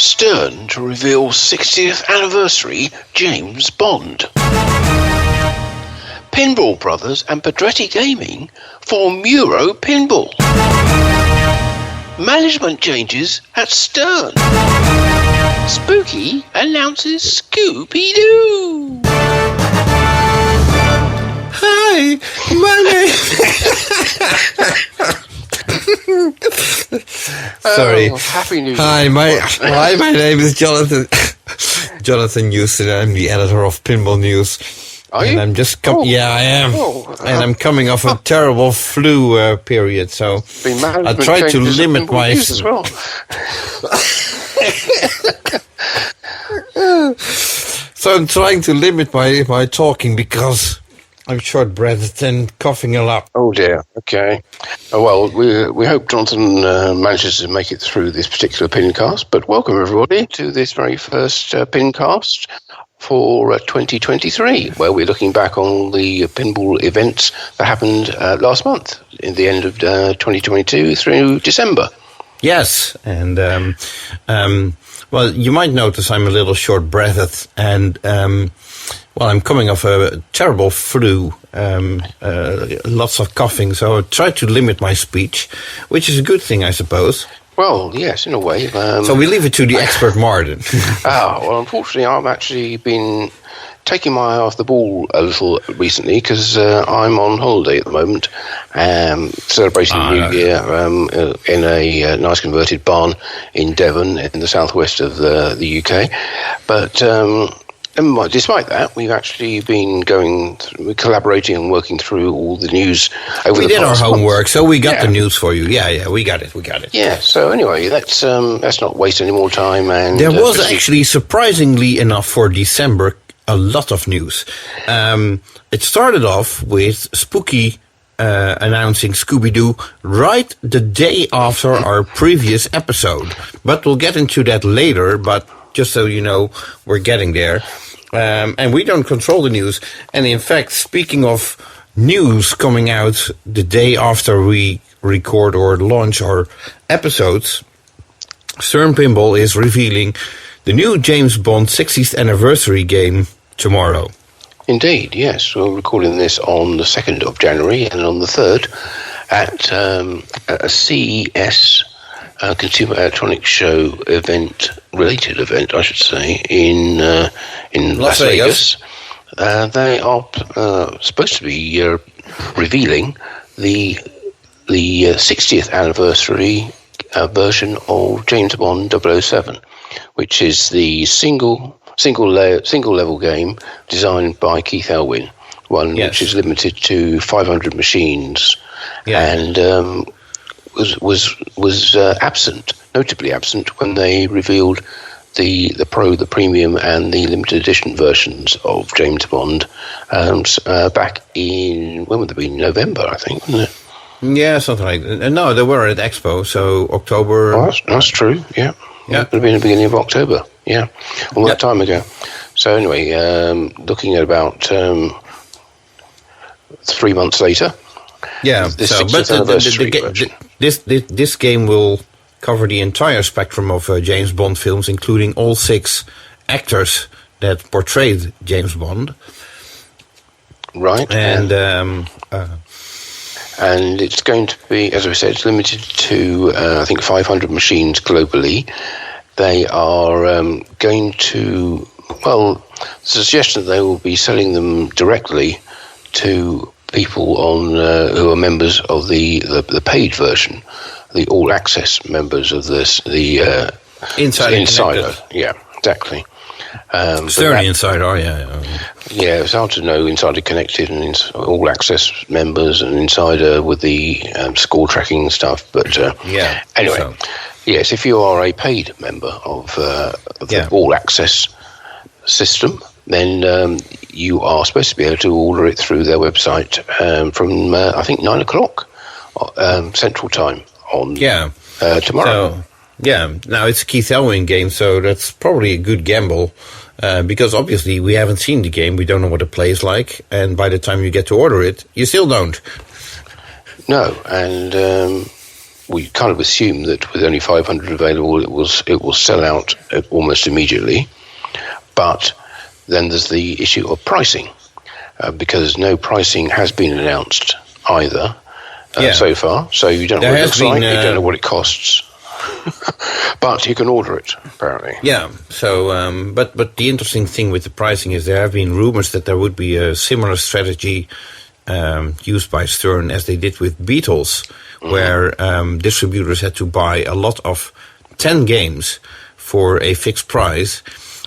Stern to reveal 60th anniversary James Bond. Pinball Brothers and Pedretti Gaming form Muro Pinball. Management changes at Stern. Spooky announces Scooby-Doo. Hi, my name. Sorry. Oh, Happy New Year. Hi, my name is Jonathan Houston. I'm the editor of Pinball News. Are you? And I'm just yeah, I am. And I'm coming off a terrible flu period, so I try to limit my. As well. So I'm trying to limit my talking because I'm short-breathed and coughing a lot. Oh dear. Okay. Well, we hope Jonathan manages to make it through this particular PINcast. But welcome everybody to this very first PINcast for 2023, where we're looking back on the pinball events that happened last month, in the end of 2022 through December. Yes, and well, you might notice I'm a little short-breathed, and well, I'm coming off a terrible flu, lots of coughing, so I try to limit my speech, which is a good thing, I suppose. Well, yes, in a way. So we leave it to the expert Martin. Well, unfortunately, I've actually been taking my eye off the ball a little recently because I'm on holiday at the moment, celebrating the New Year in a nice converted barn in Devon in the southwest of the UK. But despite that, we've actually been collaborating and working through all the news over the past month. We did our homework, so we got the news for you. Yeah, we got it. Yeah, so anyway, let's not waste any more time. And there was actually, surprisingly enough, for December, a lot of news. It started off with Spooky announcing Scooby-Doo right the day after our previous episode. But we'll get into that later, but just so you know, we're getting there. And we don't control the news. And in fact, speaking of news coming out the day after we record or launch our episodes, Stern Pinball is revealing the new James Bond 60th anniversary game tomorrow. Indeed, yes. We're recording this on the 2nd of January, and on the 3rd at a CES Consumer Electronics Show related event, I should say, in Las Vegas. They are supposed to be revealing the 60th anniversary version of James Bond 007, which is the single level game designed by Keith Elwin, which is limited to 500 machines, and was notably absent when they revealed the Pro, the Premium, and the limited edition versions of James Bond back in, when would it be? November, I think, wasn't it? Yeah, something like that. No, they were at Expo, so October. Oh, that's true. Yeah. It would have been the beginning of October. Yeah, all that time ago. So anyway, looking at about 3 months later. Yeah. This game will cover the entire spectrum of James Bond films, including all 6 actors that portrayed James Bond. Right. And it's going to be, as I said, it's limited to, I think, 500 machines globally. They are going to, the suggestion that they will be selling them directly to people who are members of the paid version, the all-access members of the Insider. Yeah, exactly. Stern Insider, yeah. Yeah, it's hard to know Insider Connected and all access members and Insider with the score tracking stuff. But anyway, yes, if you are a paid member of the all access system, then you are supposed to be able to order it through their website from I think 9 o'clock Central Time on tomorrow. So, now it's a Keith Elwin game, so that's probably a good gamble. Because obviously we haven't seen the game, we don't know what it plays like, and by the time you get to order it, you still don't. No, and we kind of assume that with only 500 available, it will sell out almost immediately. But then there's the issue of pricing, because no pricing has been announced either so far. So you don't know what it looks like, you don't know what it costs. But you can order it, apparently. Yeah. So, but the interesting thing with the pricing is there have been rumors that there would be a similar strategy used by Stern as they did with Beatles, where distributors had to buy a lot of 10 games for a fixed price,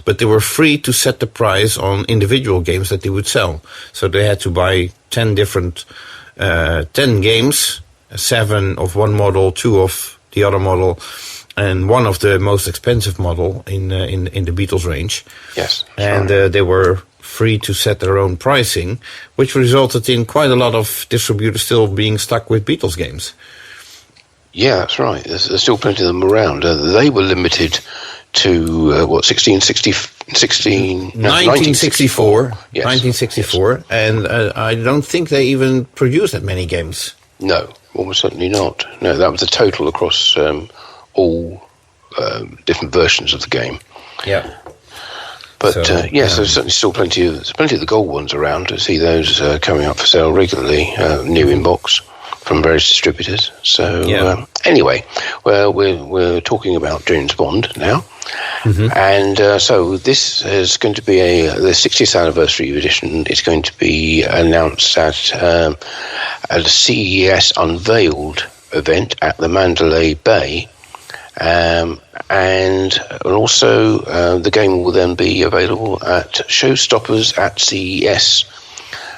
but they were free to set the price on individual games that they would sell. So they had to buy 10 different 10 games, 7 of one model, 2 of the other model, and 1 of the most expensive model in the Beatles range. Yes, and they were free to set their own pricing, which resulted in quite a lot of distributors still being stuck with Beatles games. Yeah, that's right. There's still plenty of them around. They were limited to 1964. Yes. 1964, and I don't think they even produced that many games. No, almost certainly not. No, that was the total across all different versions of the game. Yeah. But yes, there's certainly still plenty of the gold ones around. I see those coming up for sale regularly, new in box from various distributors. So anyway, well, we're talking about James Bond now, and so this is going to be the 60th anniversary edition. It's going to be announced at a CES unveiled event at the Mandalay Bay. And also the game will then be available at Showstoppers at CES,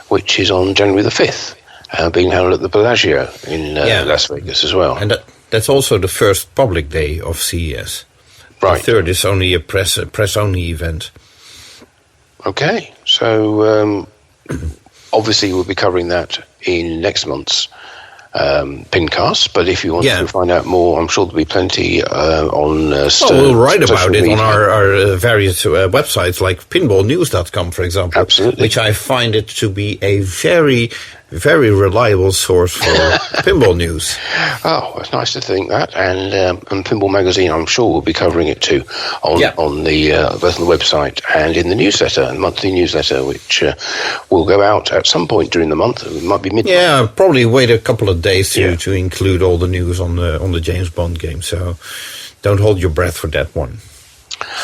which is on January the 5th, being held at the Bellagio in Las Vegas as well. And that's also the first public day of CES. Right. The third is only a press-only event. Okay, so obviously we'll be covering that in next month's PINcast, but if you want to find out more, I'm sure there'll be plenty on Stern. We'll write about it on our various websites like pinballnews.com, for example. Absolutely. Which I find it to be a very, very reliable source for pinball news. Oh, it's nice to think that. And Pinball Magazine, I'm sure, will be covering it too on the both on the website and in the newsletter, the monthly newsletter, which will go out at some point during the month. It might be midnight. Yeah, probably wait a couple of days to include all the news on the James Bond game. So don't hold your breath for that one.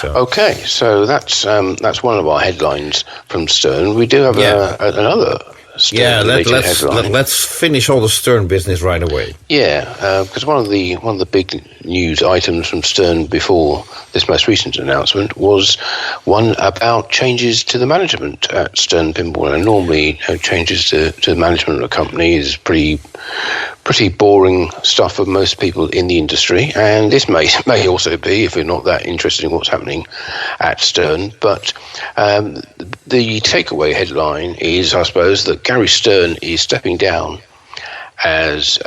So. Okay, so that's one of our headlines from Stern. We do have another Stern headline. Let's finish all the Stern business right away. Yeah, because one of the big news items from Stern before this most recent announcement was one about changes to the management at Stern Pinball. And normally, changes to the management of a company is pretty boring stuff for most people in the industry, and this may also be if you're not that interested in what's happening at Stern. But the takeaway headline is, I suppose, that Gary Stern is stepping down as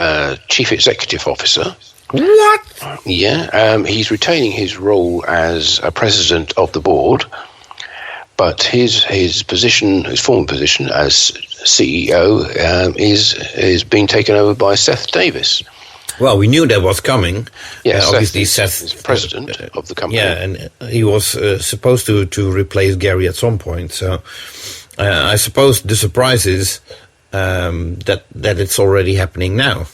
Chief Executive Officer. What? Yeah, he's retaining his role as a president of the board, but his former position as CEO is being taken over by Seth Davis. Well, we knew that was coming. Yeah, obviously Seth is president of the company. Yeah, and he was supposed to replace Gary at some point. So I suppose the surprise is that it's already happening now.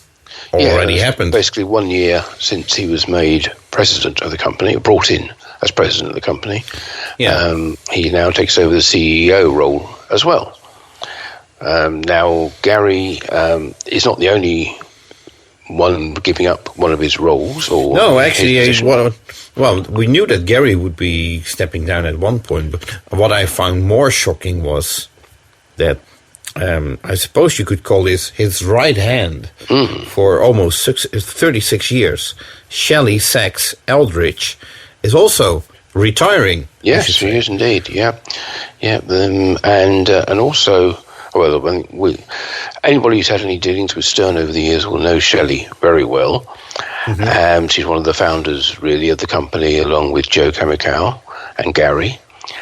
Already happened. Basically 1 year since he was made president of the company, brought in as president of the company. Yeah. He now takes over the CEO role as well. Now, Gary is not the only one giving up one of his roles. No, actually, we knew that Gary would be stepping down at one point, but what I found more shocking was that I suppose you could call this his right hand for almost 36 years. Shelley Sachs Eldridge is also retiring. Yes, she is indeed. Yeah. And also, well, anybody who's had any dealings with Stern over the years will know Shelley very well. She's one of the founders, really, of the company, along with Joe Kamikawa and Gary.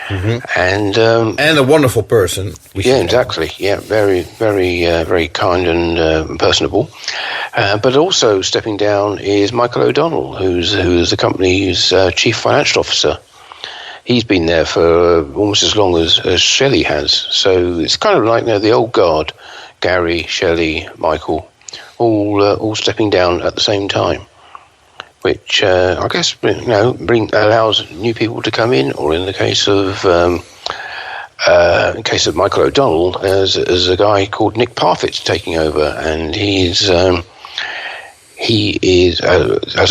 and a wonderful person. Exactly. Yeah, very, very, very kind and personable. But also stepping down is Michael O'Donnell, who's the company's chief financial officer. He's been there for almost as long as Shelley has. So it's kind of like the old guard, Gary, Shelley, Michael, all stepping down at the same time, which I guess allows new people to come in, or in the case of Michael O'Donnell, as a guy called Nick Parfitt's taking over, and he has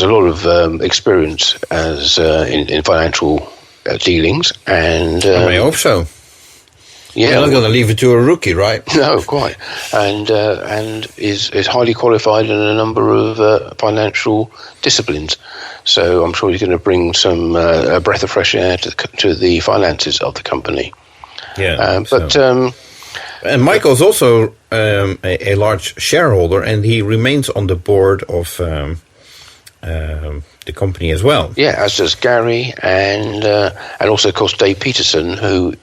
a lot of experience as in financial dealings, and I hope so. Yeah, you're not going to leave it to a rookie, right? No, quite, and is highly qualified in a number of financial disciplines. So I'm sure he's going to bring some a breath of fresh air to the finances of the company. Yeah, and Michael's also a large shareholder, and he remains on the board of the company as well. Yeah, as does Gary, and also, of course, Dave Peterson, who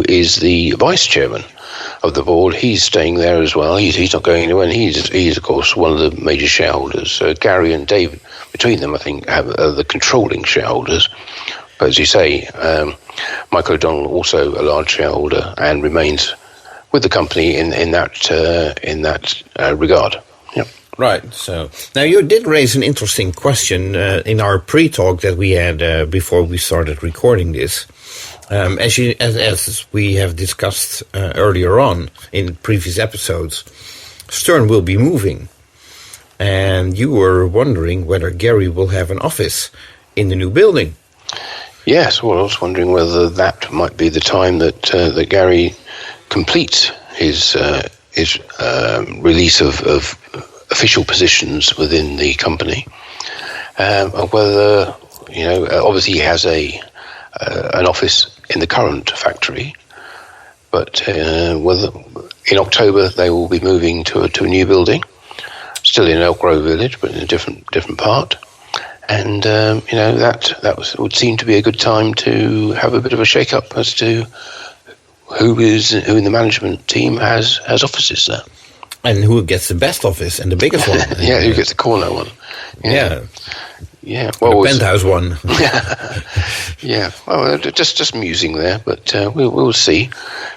is the vice chairman of the board. He's staying there as well. He's not going anywhere, and he's of course one of the major shareholders. So Gary and Dave, between them, I think, are the controlling shareholders. But as you say, Michael O'Donnell, also a large shareholder, and remains with the company in that regard. Yep. Right. So now you did raise an interesting question in our pre-talk that we had before we started recording this. As we have discussed earlier on in previous episodes, Stern will be moving, and you were wondering whether Gary will have an office in the new building. Yes, well, I was wondering whether that might be the time that Gary completes his release of official positions within the company, or whether obviously he has an office in the current factory, but whether in October they will be moving to a new building, still in Elk Grove Village, but in a different part. And that would seem to be a good time to have a bit of a shake-up as to who in the management team has offices there, and who gets the best office and the biggest one. Yeah, who gets the corner one? Yeah. Well, the penthouse one. Yeah. Well, just musing there, but we'll see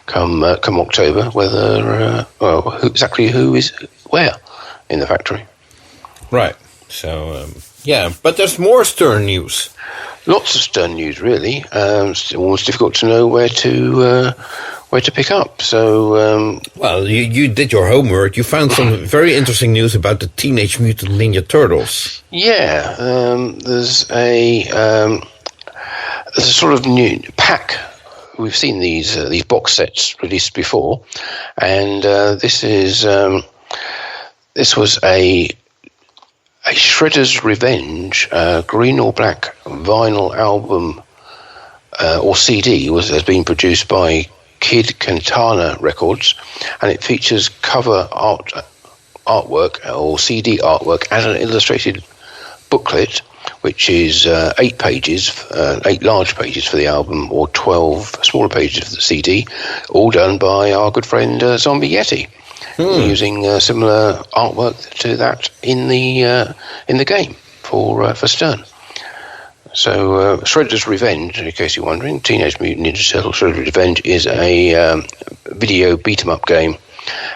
come October whether exactly who is where in the factory. Right. So but there's more Stern news. Lots of Stern news, really. It's almost difficult to know where to pick up. So, well, you did your homework. You found some very interesting news about the Teenage Mutant Ninja Turtles. Yeah, there's a sort of new pack. We've seen these box sets released before, and this was a Shredder's Revenge green or black vinyl album or CD has been produced by Kid Cantana Records, and it features cover artwork or CD artwork and an illustrated booklet, which is 8 pages, 8 large pages for the album, or 12 smaller pages for the CD, all done by our good friend Zombie Yeti, using similar artwork to that in the game for Stern. So Shredder's Revenge, in case you're wondering, Teenage Mutant Ninja Turtles Shredder's Revenge is a video beat-em-up game,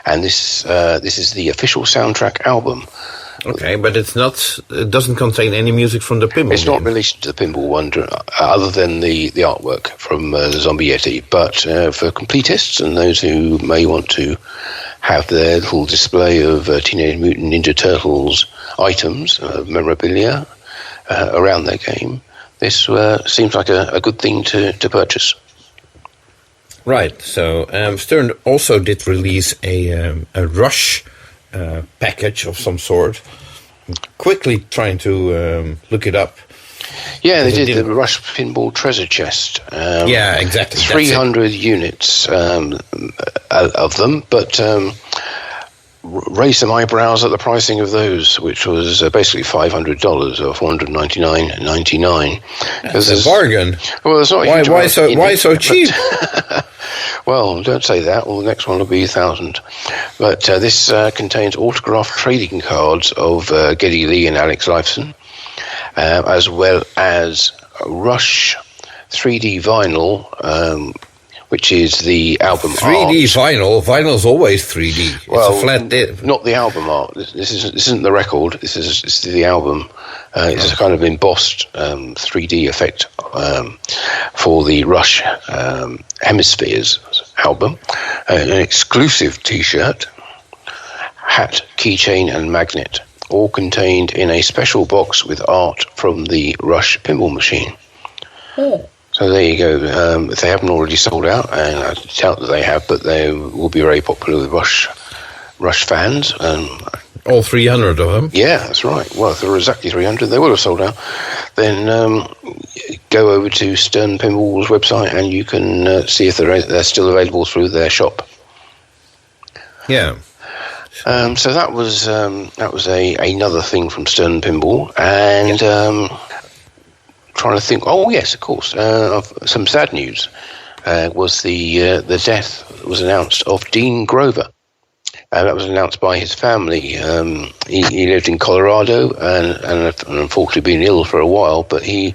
and this is the official soundtrack album. Okay, but it doesn't contain any music from the Pinball It's game. not released to the Pinball one, other than the artwork from the Zombie Yeti, but for completists and those who may want to have their little display of Teenage Mutant Ninja Turtles items, memorabilia, around their game, this seems like a good thing to purchase. Right. So Stern also did release a Rush package of some sort. I'm quickly trying to look it up. Yeah, they did the Rush Pinball Treasure Chest. Yeah, exactly. 300 units of them, but raised some eyebrows at the pricing of those, which was basically $500 or $499.99. That's a bargain. Well, there's not a huge why amount so cheap? Well, don't say that. Well, the next one will be 1,000. But this contains autographed trading cards of Geddy Lee and Alex Lifeson, as well as Rush 3D vinyl, which is the album 3D art. vinyl. Vinyl's always 3D. Well, it's a flat disc. Not the album art. This isn't the record. This is the album. It's a kind of embossed 3D effect for the Rush Hemispheres album. An exclusive T-shirt, hat, keychain, and magnet, all contained in a special box with art from the Rush pinball machine. Oh. So there you go. If they haven't already sold out, and I doubt that they have, but they will be very popular with Rush fans. All 300 of them? Yeah, that's right. Well, if there were exactly 300, they would have sold out. Then go over to Stern Pinball's website, and you can see if they're still available through their shop. Yeah. So that was another thing from Stern Pinball, and trying to think. Oh yes, of course. Of some sad news was the death was announced of Dean Grover. That was announced by his family. He lived in Colorado and unfortunately been ill for a while, but he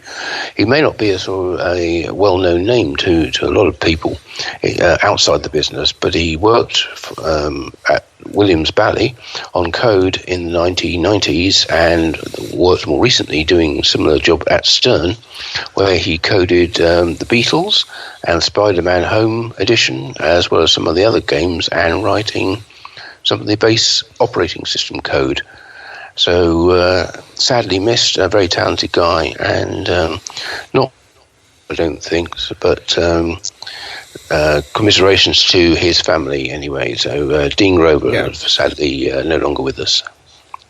may not be a well-known name to a lot of people outside the business, but he worked at Williams Bally on code in the 1990s and worked more recently doing a similar job at Stern, where he coded the Beatles and Spider-Man Home Edition, as well as some of the other games, and writing some of the base operating system code. So sadly missed, a very talented guy, and not, I don't think, but commiserations to his family anyway. So Dean Grover, sadly no longer with us.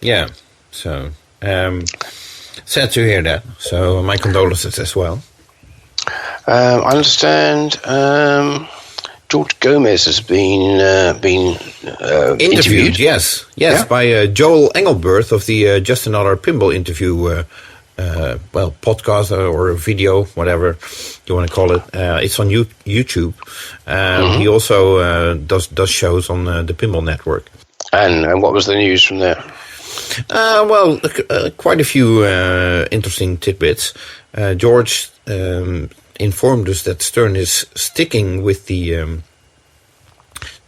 Yeah, so sad to hear that. So my condolences as well. I understand George Gomez has been interviewed. Yes, by Joel Engelberth of the Just Another Pinball Interview podcast or video, whatever you want to call it. It's on YouTube. He also does shows on the Pinball Network. And what was the news from there? Quite a few interesting tidbits. George informed us that Stern is sticking with the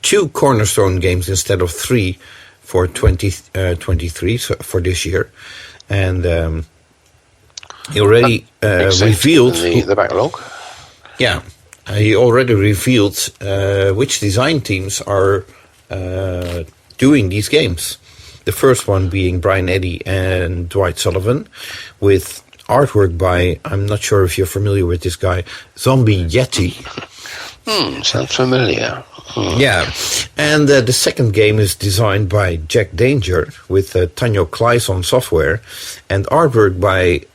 2 cornerstone games instead of 3 for 2023, so for this year. And he already revealed the backlog. Yeah, he already revealed which design teams are doing these games. The first one being Brian Eddy and Dwight Sullivan, with artwork by, I'm not sure if you're familiar with this guy, Zombie Yeti. Sounds familiar. Yeah, and the second game is designed by Jack Danger with Tanyo Kleiss on software, and artwork by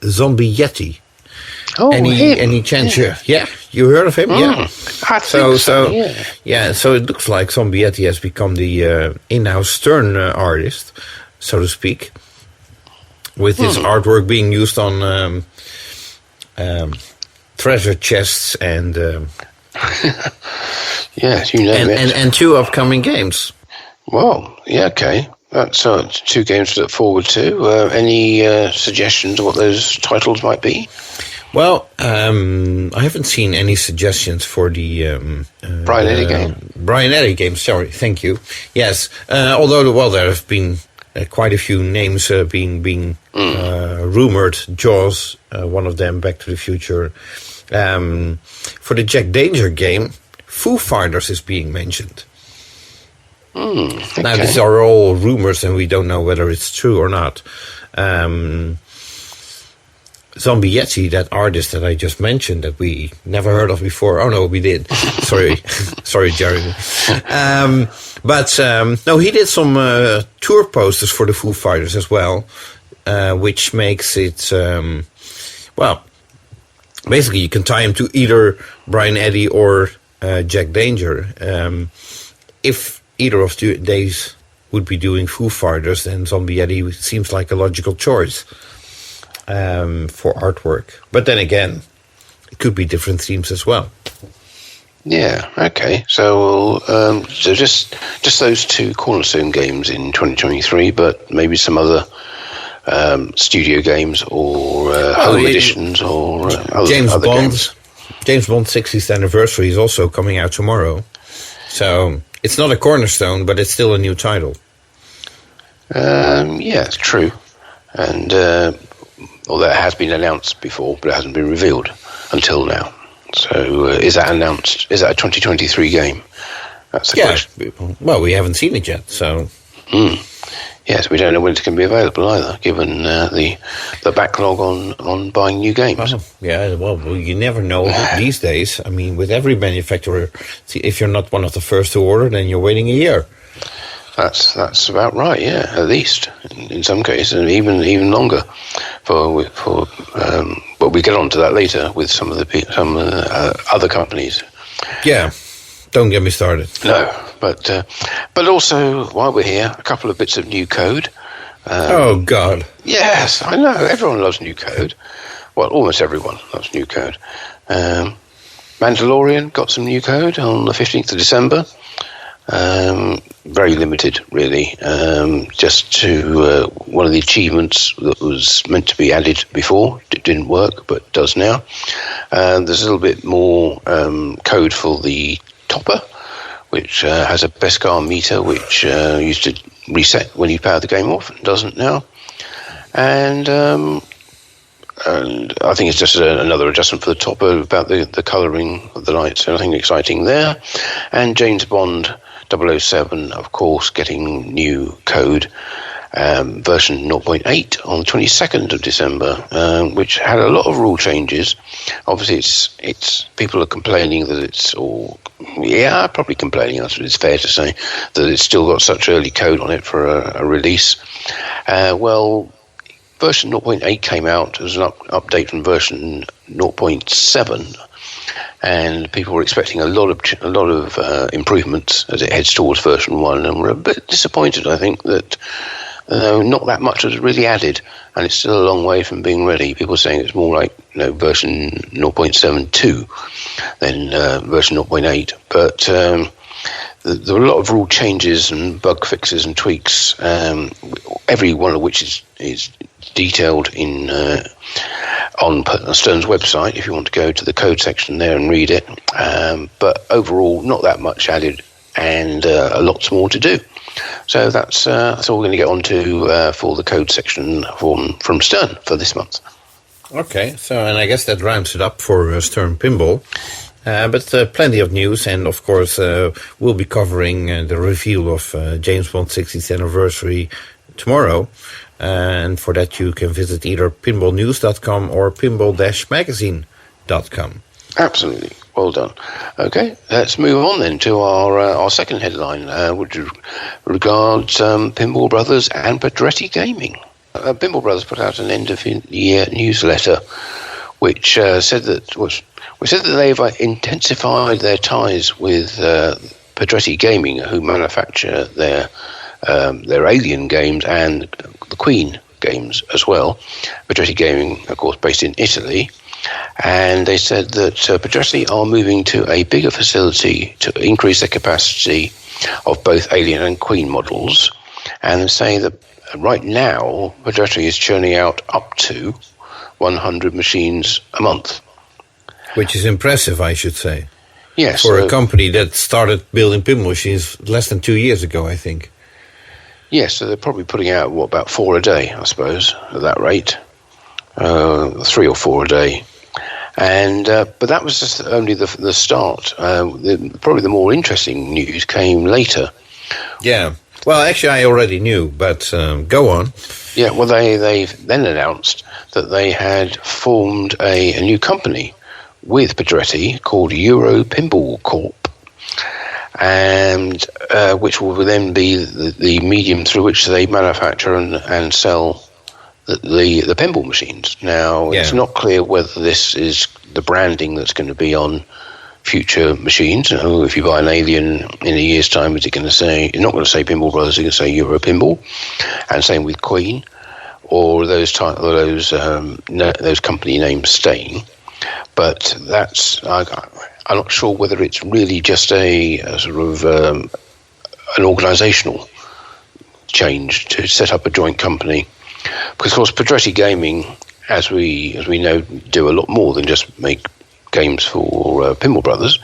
Zombie Yeti. Oh, any chance? Yeah, you heard of him? Yeah. I think so. Yeah. So it looks like Zombie Yeti has become the in-house Stern artist, so to speak, with his artwork being used on treasure chests and yes, you know it. And 2 upcoming games. Well, yeah, okay. That's 2 games to look forward to. Any suggestions of what those titles might be? Well, I haven't seen any suggestions for the Brian Eddy game. Brian Eddy game, sorry, thank you. Yes, although there have been quite a few names being rumored. Jaws, one of them, Back to the Future. For the Jack Danger game, Foo Fighters is being mentioned. Okay. Now, these are all rumors, and we don't know whether it's true or not. Zombie Yeti, that artist that I just mentioned, that we never heard of before. Oh no, we did. Sorry, Jeremy. No, he did some tour posters for the Foo Fighters as well, which makes it basically you can tie him to either Brian Eddy or Jack Danger. If either of days would be doing Foo Fighters, then Zombie Yeti seems like a logical choice for artwork. But then again, it could be different themes as well. Yeah. Okay. So, so just those two cornerstone games in 2023, but maybe some other studio games or home editions or other games. James Bond 60th anniversary is also coming out tomorrow, so it's not a cornerstone, but it's still a new title. Yeah, it's true, and although it has been announced before, but it hasn't been revealed until now. So, is that announced? Is that a 2023 game? That's the question. Well, we haven't seen it yet, so. Yes, we don't know when it's going to be available either, given the backlog on buying new games. Well, you never know these days. I mean, with every manufacturer, if you're not one of the first to order, then you're waiting a year. That's about right. Yeah, at least in some cases, and even longer. But we get on to that later with some of the other companies. Yeah, don't get me started. No, but also while we're here, a couple of bits of new code. Oh God! Yes, I know. Everyone loves new code. Well, almost everyone loves new code. Mandalorian got some new code on the 15th of December. Very limited, really. Just to one of the achievements that was meant to be added before. It didn't work, but does now. There's a little bit more code for the topper, which has a Beskar meter, which used to reset when you power the game off, and doesn't now. And I think it's just another adjustment for the topper about the colouring of the lights. So nothing exciting there. And James Bond 007, of course, getting new code, version 0.8 on the 22nd of December, which had a lot of rule changes. Obviously, it's people are complaining that it's all. Yeah, probably complaining. It's fair to say that it's still got such early code on it for a release. Well, version 0.8 came out as an update from version 0.7, and people were expecting a lot of improvements as it heads towards version 1, and were a bit disappointed, I think, that not that much was really added, and it's still a long way from being ready. People are saying it's more like version 0.72 than version 0.8, but there were a lot of rule changes and bug fixes and tweaks, every one of which is detailed on Stern's website if you want to go to the code section there and read it. But overall, not that much added, and lots more to do. So that's all we're going to get on to for the code section from Stern for this month. Okay, and I guess that rounds it up for Stern Pinball. But plenty of news, and of course we'll be covering the reveal of James Bond 60th anniversary tomorrow. And for that you can visit either pinballnews.com or pinball-magazine.com. Absolutely. Well done. Okay, let's move on then to our second headline, which regards Pinball Brothers and Pedretti Gaming. Pinball Brothers put out an end-of-year newsletter which said that they've intensified their ties with Pedretti Gaming, who manufacture their Alien games and the Queen games as well. Pedretti Gaming, of course, based in Italy. And they said that Pedretti are moving to a bigger facility to increase the capacity of both Alien and Queen models. And they say that right now, Pedretti is churning out up to 100 machines a month. Which is impressive, I should say. Yes. For a company that started building pinball machines less than 2 years ago, I think. Yes, so they're probably putting out, about 4 a day, I suppose, at that rate. 3 or 4 a day. And but that was just only the start. Probably the more interesting news came later. Yeah. Well, actually, I already knew, but go on. Yeah, well, they then announced that they had formed a new company with Pedretti called Euro Pinball Corp, and which will then be the medium through which they manufacture and sell the pinball machines. Now, It's not clear whether this is the branding that's going to be on future machines. If you buy an Alien in a year's time, is it going to say? You're not going to say Pinball Brothers. It's going to say Euro Pinball, and same with Queen, or those company names staying. But I'm not sure whether it's really just a sort of an organisational change to set up a joint company, because of course Pedretti Gaming, as we know, do a lot more than just make games for Pinball Brothers.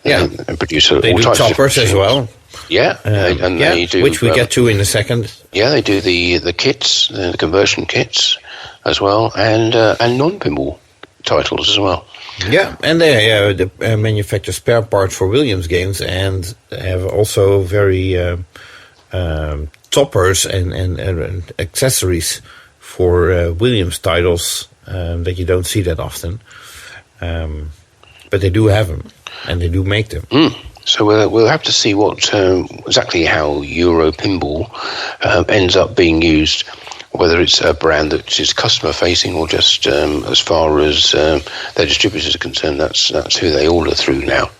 And produce all do types toppers of as well. They do, which we get to in a second. Yeah, they do the kits, the conversion kits as well, and non-pinball titles as well. Yeah, and they manufacture spare parts for Williams games, and have also very toppers and accessories for Williams titles that you don't see that often. But they do have them, and they do make them. So we'll have to see what exactly how Euro Pinball ends up being used, whether it's a brand that is customer facing or just as far as their distributors are concerned, that's who they order through now.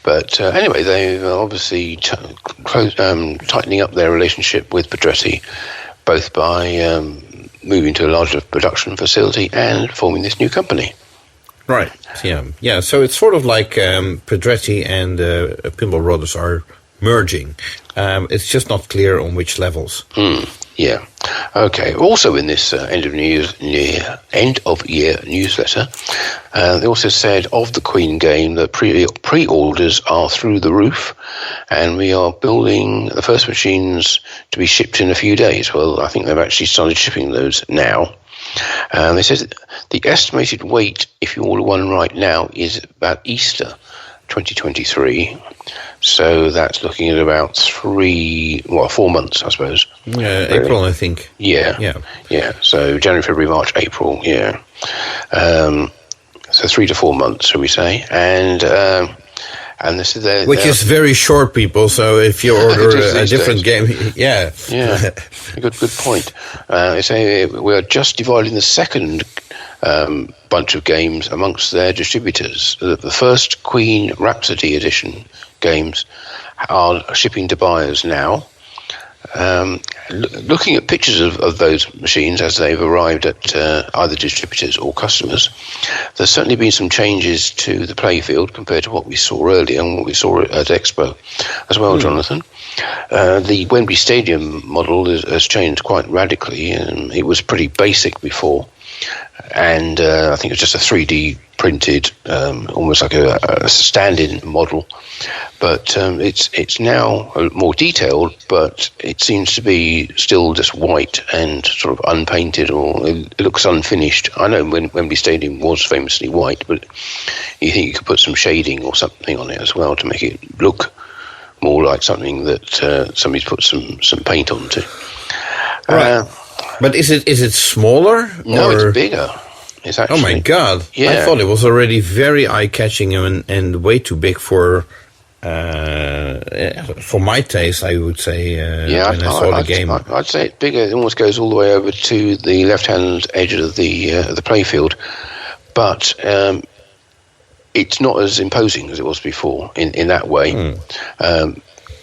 But anyway, they're obviously tightening up their relationship with Pedretti, both by moving to a larger production facility and forming this new company. Right. Yeah. So it's sort of like Pedretti and Pinball Brothers are merging. It's just not clear on which levels. Yeah. Okay. Also, in this end of year newsletter, they also said of the Queen game that pre-orders are through the roof, and we are building the first machines to be shipped in a few days. Well, I think they've actually started shipping those now. They said the estimated wait, if you order one right now, is about Easter 2023. So that's looking at about 4 months, I suppose. Yeah, really. April, I think. Yeah. So January, February, March, April. Yeah. So 3 to 4 months, shall we say? And this is which is very short, people. So if you order a different game, good point. They say we are just dividing the second bunch of games amongst their distributors. The first Queen Rhapsody Edition games are shipping to buyers now. Looking at pictures of those machines as they've arrived at either distributors or customers, there's certainly been some changes to the playfield compared to what we saw earlier and what we saw at Expo as well, Jonathan. The Wembley Stadium model has changed quite radically, and it was pretty basic before. And I think it was just a 3D printed, almost like a stand-in model. But it's now more detailed, but it seems to be still just white and sort of unpainted, or it looks unfinished. I know when Wembley Stadium was famously white, but you think you could put some shading or something on it as well to make it look more like something that somebody's put some paint onto. Right. But is it smaller? No, it's bigger. It's actually, oh my God! Yeah. I thought it was already very eye-catching and way too big for my taste. I would say when I saw the game. I'd say it's bigger. It almost goes all the way over to the left-hand edge of the playfield, but it's not as imposing as it was before in that way.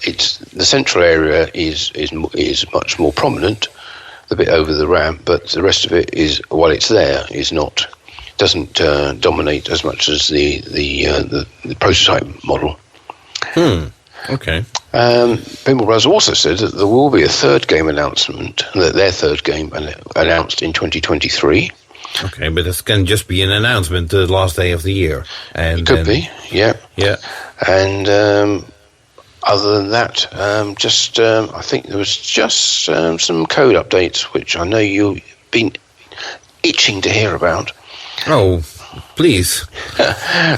It's the central area is much more prominent, the bit over the ramp, but the rest of it is, while it's there, doesn't dominate as much as the prototype model. Okay. Pinball Brothers also said that there will be a third game announcement, their third game announced in 2023. Okay, but this can just be an announcement the last day of the year. And it could be, yeah. And other than that, I think there was just some code updates, which I know you've been itching to hear about. Oh, please.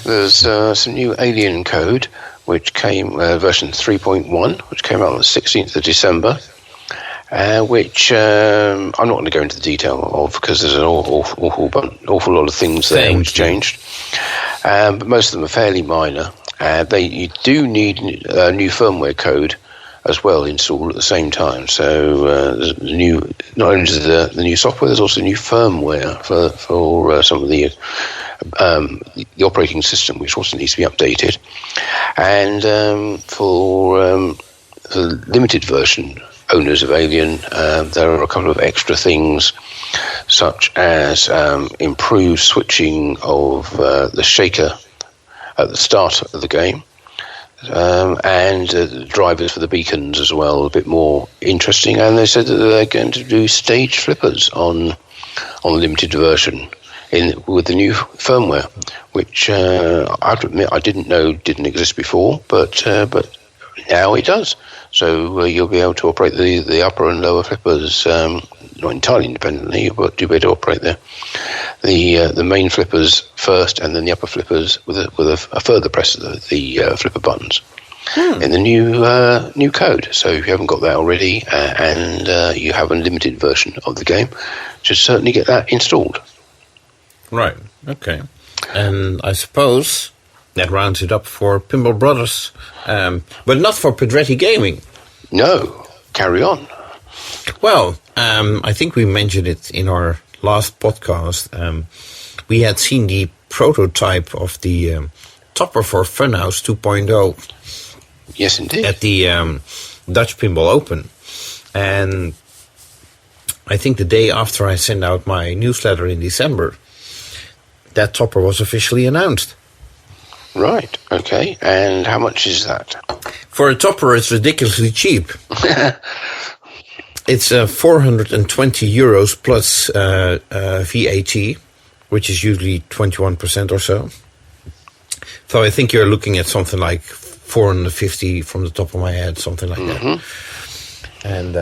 There's some new Alien code, which came, version 3.1, which came out on the 16th of December, which I'm not going to go into the detail of, because there's an awful lot of things there which changed. But most of them are fairly minor. You do need a new firmware code as well installed at the same time. So there's not only is the new software, there's also new firmware for some of the operating system, which also needs to be updated. And for the limited version owners of Alien, there are a couple of extra things, such as improved switching of the shaker at the start of the game, and drivers for the beacons as well, a bit more interesting. And they said that they're going to do stage flippers on the limited version with the new firmware, which I have to admit I didn't know didn't exist before, but now it does. So you'll be able to operate the upper and lower flippers not entirely independently, but you'll be able to operate the main flippers first, and then the upper flippers with a further press of the flipper buttons in the new code. So if you haven't got that already, and you have a limited version of the game, should certainly get that installed. Right. Okay. And I suppose that rounds it up for Pinball Brothers, but not for Pedretti Gaming. No, carry on. Well, I think we mentioned it in our last podcast. We had seen the prototype of the topper for Funhouse 2.0. Yes, indeed. At the Dutch Pinball Open. And I think the day after I sent out my newsletter in December, that topper was officially announced. Right, okay. And how much is that? For a topper, it's ridiculously cheap. It's 420 euros plus VAT, which is usually 21% or so. So I think you're looking at something like 450 from the top of my head, something like that. And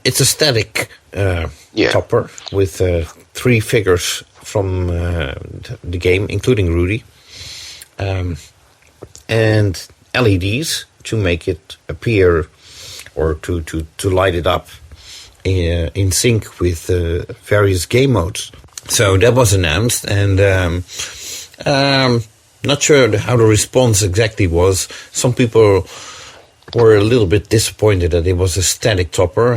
it's a static topper with 3 figures from the game, including Rudy, and LEDs to make it appear, or to light it up in sync with various game modes. So that was announced, and not sure how the response exactly was. Some people were a little bit disappointed that it was a static topper,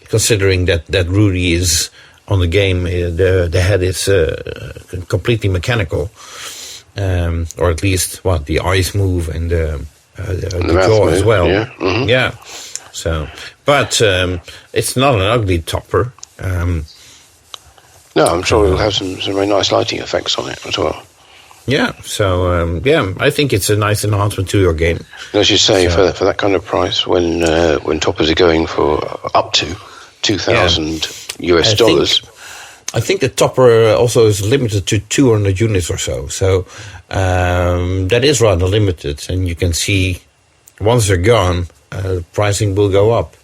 considering that Rudy is on the game. The head is completely mechanical, or at least the eyes move and the jaw as well. Yeah. Mm-hmm. Yeah. So, but it's not an ugly topper. No, I'm sure it'll have some very nice lighting effects on it as well. Yeah, so I think it's a nice enhancement to your game. And as you say, for that kind of price, when toppers are going for up to $2,000 US dollars. I think the topper also is limited to 200 units or so. So that is rather limited, and you can see once they're gone, pricing will go up.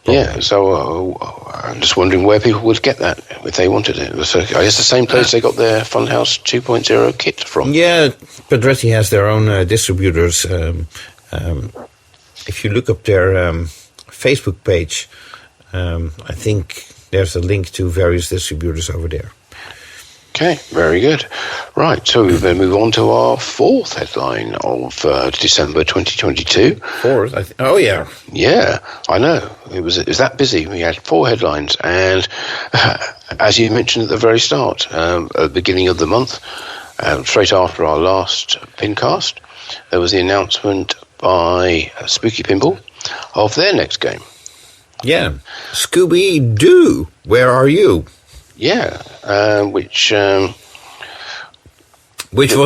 Probably. Yeah, so I'm just wondering where people would get that if they wanted it. So I guess the same place they got their Funhouse 2.0 kit from. Yeah, Pedretti has their own distributors. If you look up their Facebook page, I think there's a link to various distributors over there. Okay, very good. Right, so we then move on to our fourth headline of December 2022. Fourth? Oh, yeah. Yeah, I know. It was that busy. We had 4 headlines, and as you mentioned at the very start, at the beginning of the month, straight after our last PINcast, there was the announcement by Spooky Pinball of their next game. Yeah, Scooby-Doo, where are you? Yeah, which was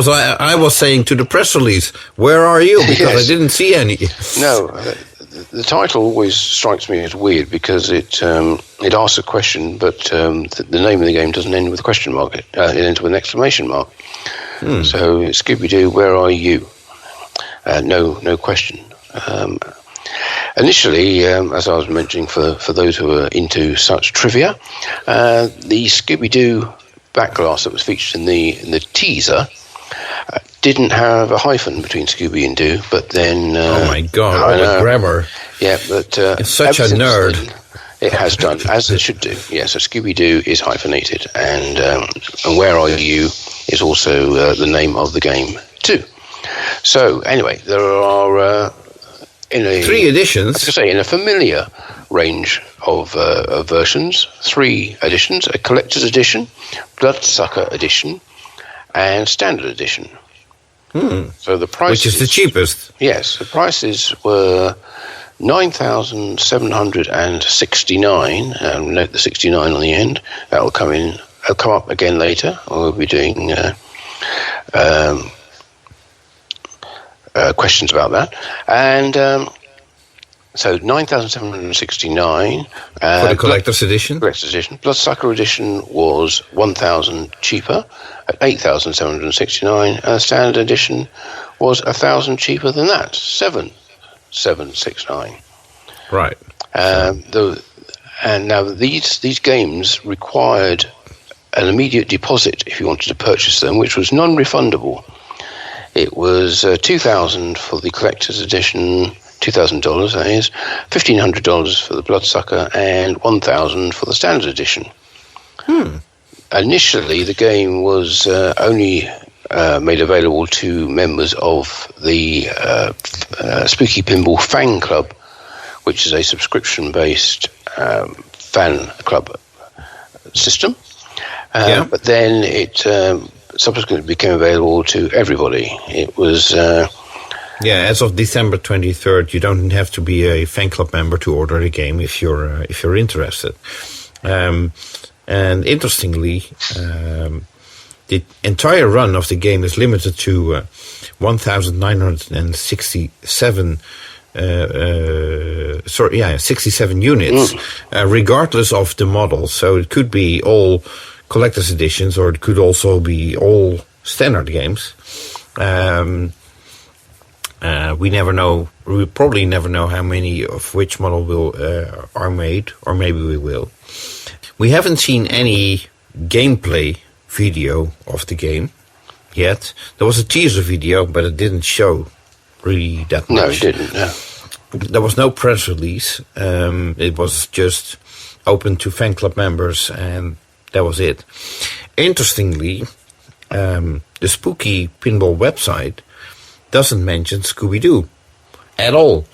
I was saying to the press release, where are you? Because yes. I didn't see any. No, the title always strikes me as weird because it asks a question, but the name of the game doesn't end with a question mark. It ends with an exclamation mark. So Scooby-Doo, where are you? No question. Initially, as I was mentioning, for those who are into such trivia, the Scooby-Doo backglass that was featured in the teaser didn't have a hyphen between Scooby and Doo, but then... oh my God, what a grammar. Yeah, but... it's such a nerd. It has done, as it should do. Yeah, so Scooby-Doo is hyphenated, and Where Are You is also the name of the game, too. So anyway, there are Three editions. As I say, in a familiar range of versions, 3 editions: a collector's edition, Bloodsucker edition, and standard edition. So the prices, which is the cheapest? Yes, the prices were $9,769. Note the 69 on the end. That will come in. It'll come up again later. We'll be doing questions about that. And so 9,769 for the collector's edition. Collector's edition. Bloodsucker edition was 1,000 cheaper at 8,769, and the standard edition was 1,000 cheaper than that, 7,769. Right. And now these games required an immediate deposit if you wanted to purchase them, which was non-refundable. It was $2,000 for the collector's edition, $2,000 that is, $1,500 for the Bloodsucker, and $1,000 for the standard edition. Initially, the game was only made available to members of the Spooky Pinball Fan Club, which is a subscription-based fan club system. But then it subsequently became available to everybody. It was... as of December 23rd, you don't have to be a fan club member to order the game if you're interested. And interestingly, the entire run of the game is limited to 1,967 67 units, regardless of the model. So it could be all collector's editions, or it could also be all standard games. We never know. We probably never know how many of which model are made, or maybe we will. We haven't seen any gameplay video of the game yet. There was a teaser video, but it didn't show really that much. No, it didn't. No. There was no press release. It was just open to fan club members, and that was it. Interestingly, the Spooky Pinball website doesn't mention Scooby-Doo at all.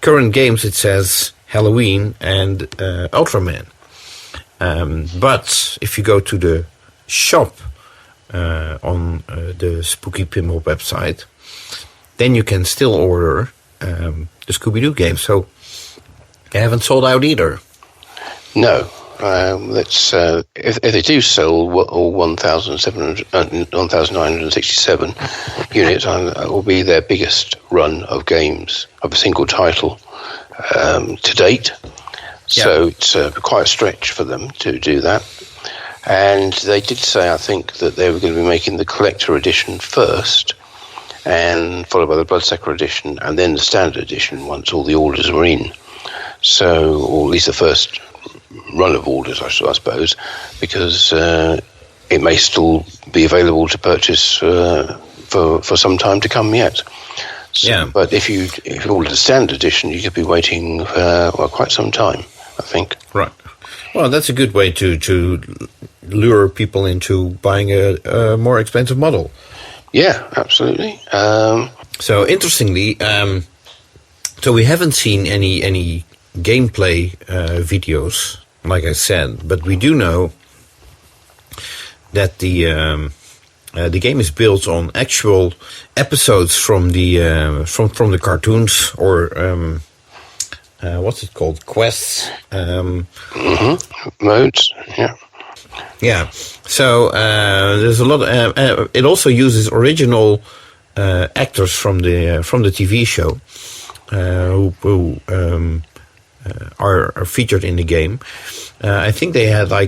Current games, it says Halloween and Ultraman. But if you go to the shop on the Spooky Pinball website, then you can still order the Scooby-Doo game. So they haven't sold out either. No. If they do sell all 1,967 units, it will be their biggest run of games of a single title to date. So it's quite a stretch for them to do that. And they did say, I think, that they were going to be making the collector edition first, and followed by the Bloodsucker edition, and then the standard edition once all the orders were in. So, or at least the first run of orders, I suppose, because it may still be available to purchase for some time to come yet. So, but if you ordered the standard edition, you could be waiting for quite some time, I think. Right. Well, that's a good way to lure people into buying a more expensive model. Yeah, absolutely. So interestingly, so we haven't seen any gameplay videos, like I said, but we do know that the game is built on actual episodes from the cartoons, or what's it called? Quests. Modes. Yeah. Yeah. So there's a lot. It also uses original actors from the TV show who are featured in the game. I think they had I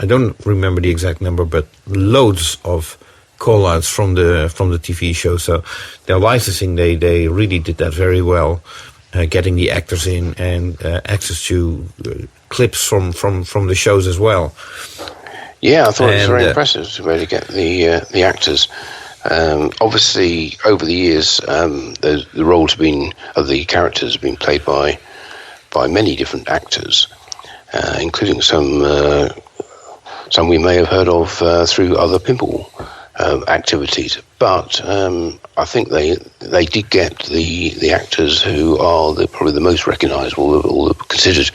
don't remember the exact number, but loads of call-outs from the TV show. So their licensing, they really did that very well, getting the actors in and access to clips from the shows as well. Yeah, I thought it was very impressive to really get the actors. Obviously, over the years, the roles of the characters have been played by many different actors, including some we may have heard of through other pinball activities. But I think they did get the actors who are probably the most recognisable, or considered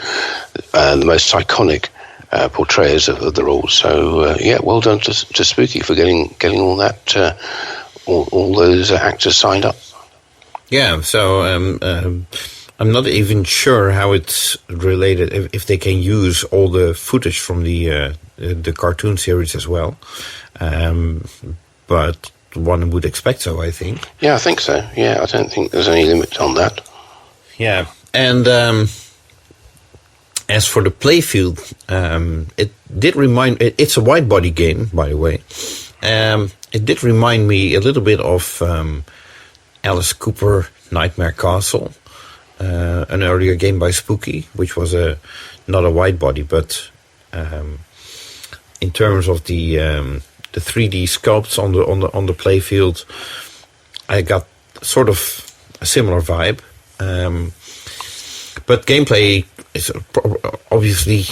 the most iconic portrayers of the roles. So well done to Spooky for getting all that all those actors signed up. Yeah, so I'm not even sure how it's related, if they can use all the footage from the cartoon series as well. But one would expect so, I think. Yeah, I think so. Yeah, I don't think there's any limit on that. Yeah, and as for the playfield, it did remind... It's a wide body game, by the way. It did remind me a little bit of Alice Cooper Nightmare Castle, an earlier game by Spooky, which was not a wide body, but in terms of the 3D sculpts on the playfield, I got sort of a similar vibe. But gameplay is obviously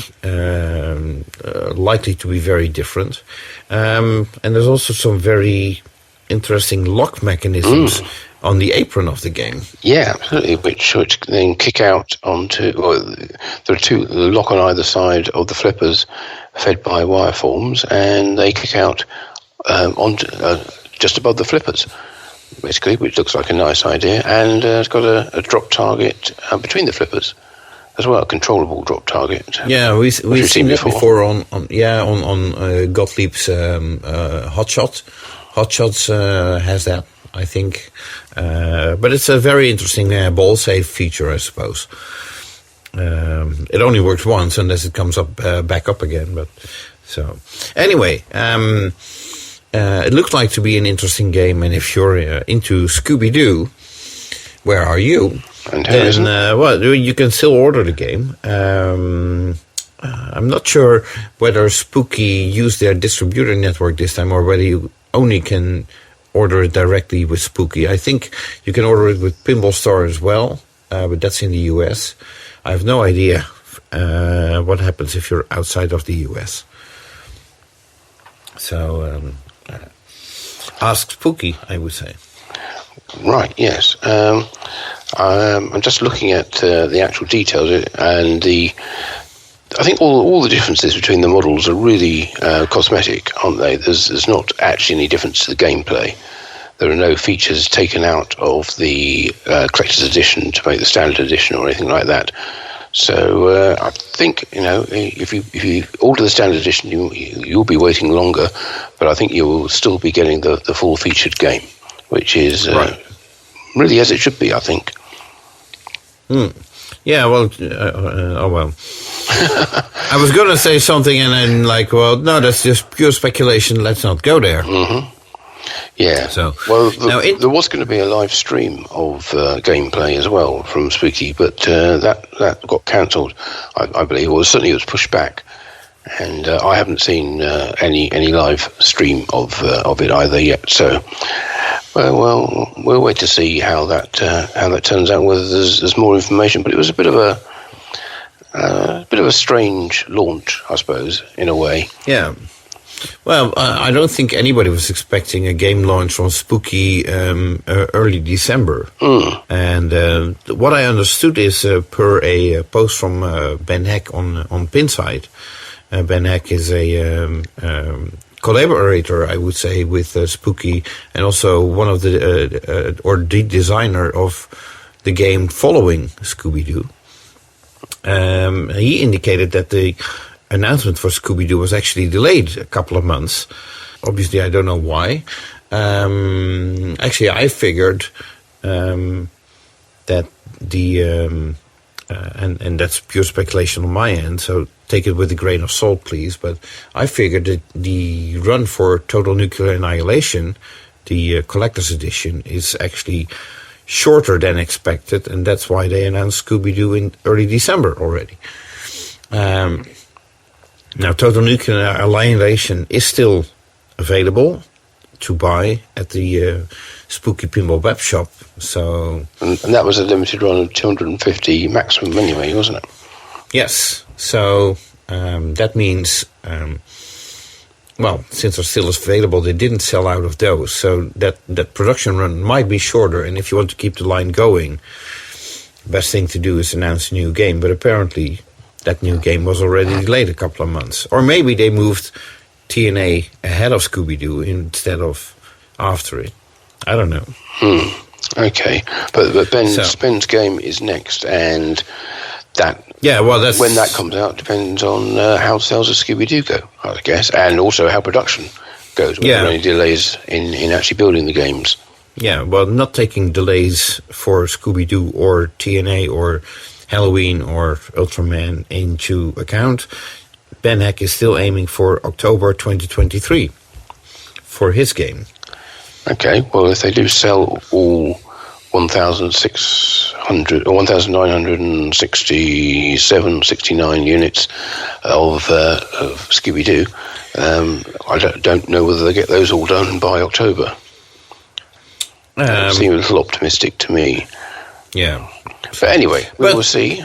likely to be very different. And there's also some very interesting lock mechanisms on the apron of the game. Yeah, absolutely, which then kick out onto... Well, there are two lock on either side of the flippers fed by wire forms, and they kick out onto just above the flippers, basically, which looks like a nice idea. And it's got a drop target between the flippers as well, a controllable drop target. Yeah, we've seen that before on Gottlieb's Hotshots. Hotshots has that, I think. But it's a very interesting ball save feature, I suppose. It only works once unless it comes up back up again. But so anyway, it looks like to be an interesting game. And if you're into Scooby-Doo, where are you? Then well, you can still order the game. I'm not sure whether Spooky used their distributor network this time, or whether you only can order it directly with Spooky. I think you can order it with Pinball Store as well, but that's in the US. I have no idea what happens if you're outside of the US. So ask Spooky, I would say. Right, yes. I'm just looking at the actual details, and I think all the differences between the models are really cosmetic, aren't they? There's not actually any difference to the gameplay. There are no features taken out of the collector's edition to make the standard edition or anything like that. So I think, if you order the standard edition, you'll be waiting longer, but I think you'll still be getting the full featured game, which is really as it should be, I think. Yeah, well, oh well. I was going to say something and then no, that's just pure speculation. Let's not go there. Mm-hmm. Yeah. So, well, there was going to be a live stream of gameplay as well from Spooky, but that got cancelled, I believe, or certainly it was pushed back. And I haven't seen any live stream of it either yet. So, well, we'll wait to see how that turns out. Whether there's more information, but it was a bit of a strange launch, I suppose, in a way. Yeah. Well, I don't think anybody was expecting a game launch from Spooky early December. And what I understood is per a post from Ben Heck on Pinside. Ben Heck is a collaborator, I would say, with Spooky, and also one of the designer of the game following Scooby-Doo. He indicated that the announcement for Scooby-Doo was actually delayed a couple of months. Obviously, I don't know why. Actually, I figured that and that's pure speculation on my end, so take it with a grain of salt, please. But I figured that the run for Total Nuclear Annihilation, the collector's edition, is actually shorter than expected, and that's why they announced Scooby-Doo in early December already. Now, Total Nuclear Annihilation is still available to buy at the Spooky Pinball web shop. So, and that was a limited run of 250 maximum anyway, wasn't it? Yes. So that means well, since they're still available, they didn't sell out of those. So that production run might be shorter. And if you want to keep the line going, the best thing to do is announce a new game. But apparently that new game was already delayed a couple of months. Or maybe they moved TNA ahead of Scooby-Doo instead of after it. I don't know. Okay. But Ben's game is next, and that... Yeah, well, that's... When that comes out depends on how sales of Scooby-Doo go, I guess, and also how production goes. Whether there are any delays in actually building the games. Yeah, well, not taking delays for Scooby-Doo or TNA or Halloween or Ultraman into account, Ben Heck is still aiming for October 2023 for his game. Okay, well, if they do sell all 1,600 or 1,967, 69 units of Scooby-Doo, I don't know whether they get those all done by October. Seems a little optimistic to me. Yeah. But anyway, we will see.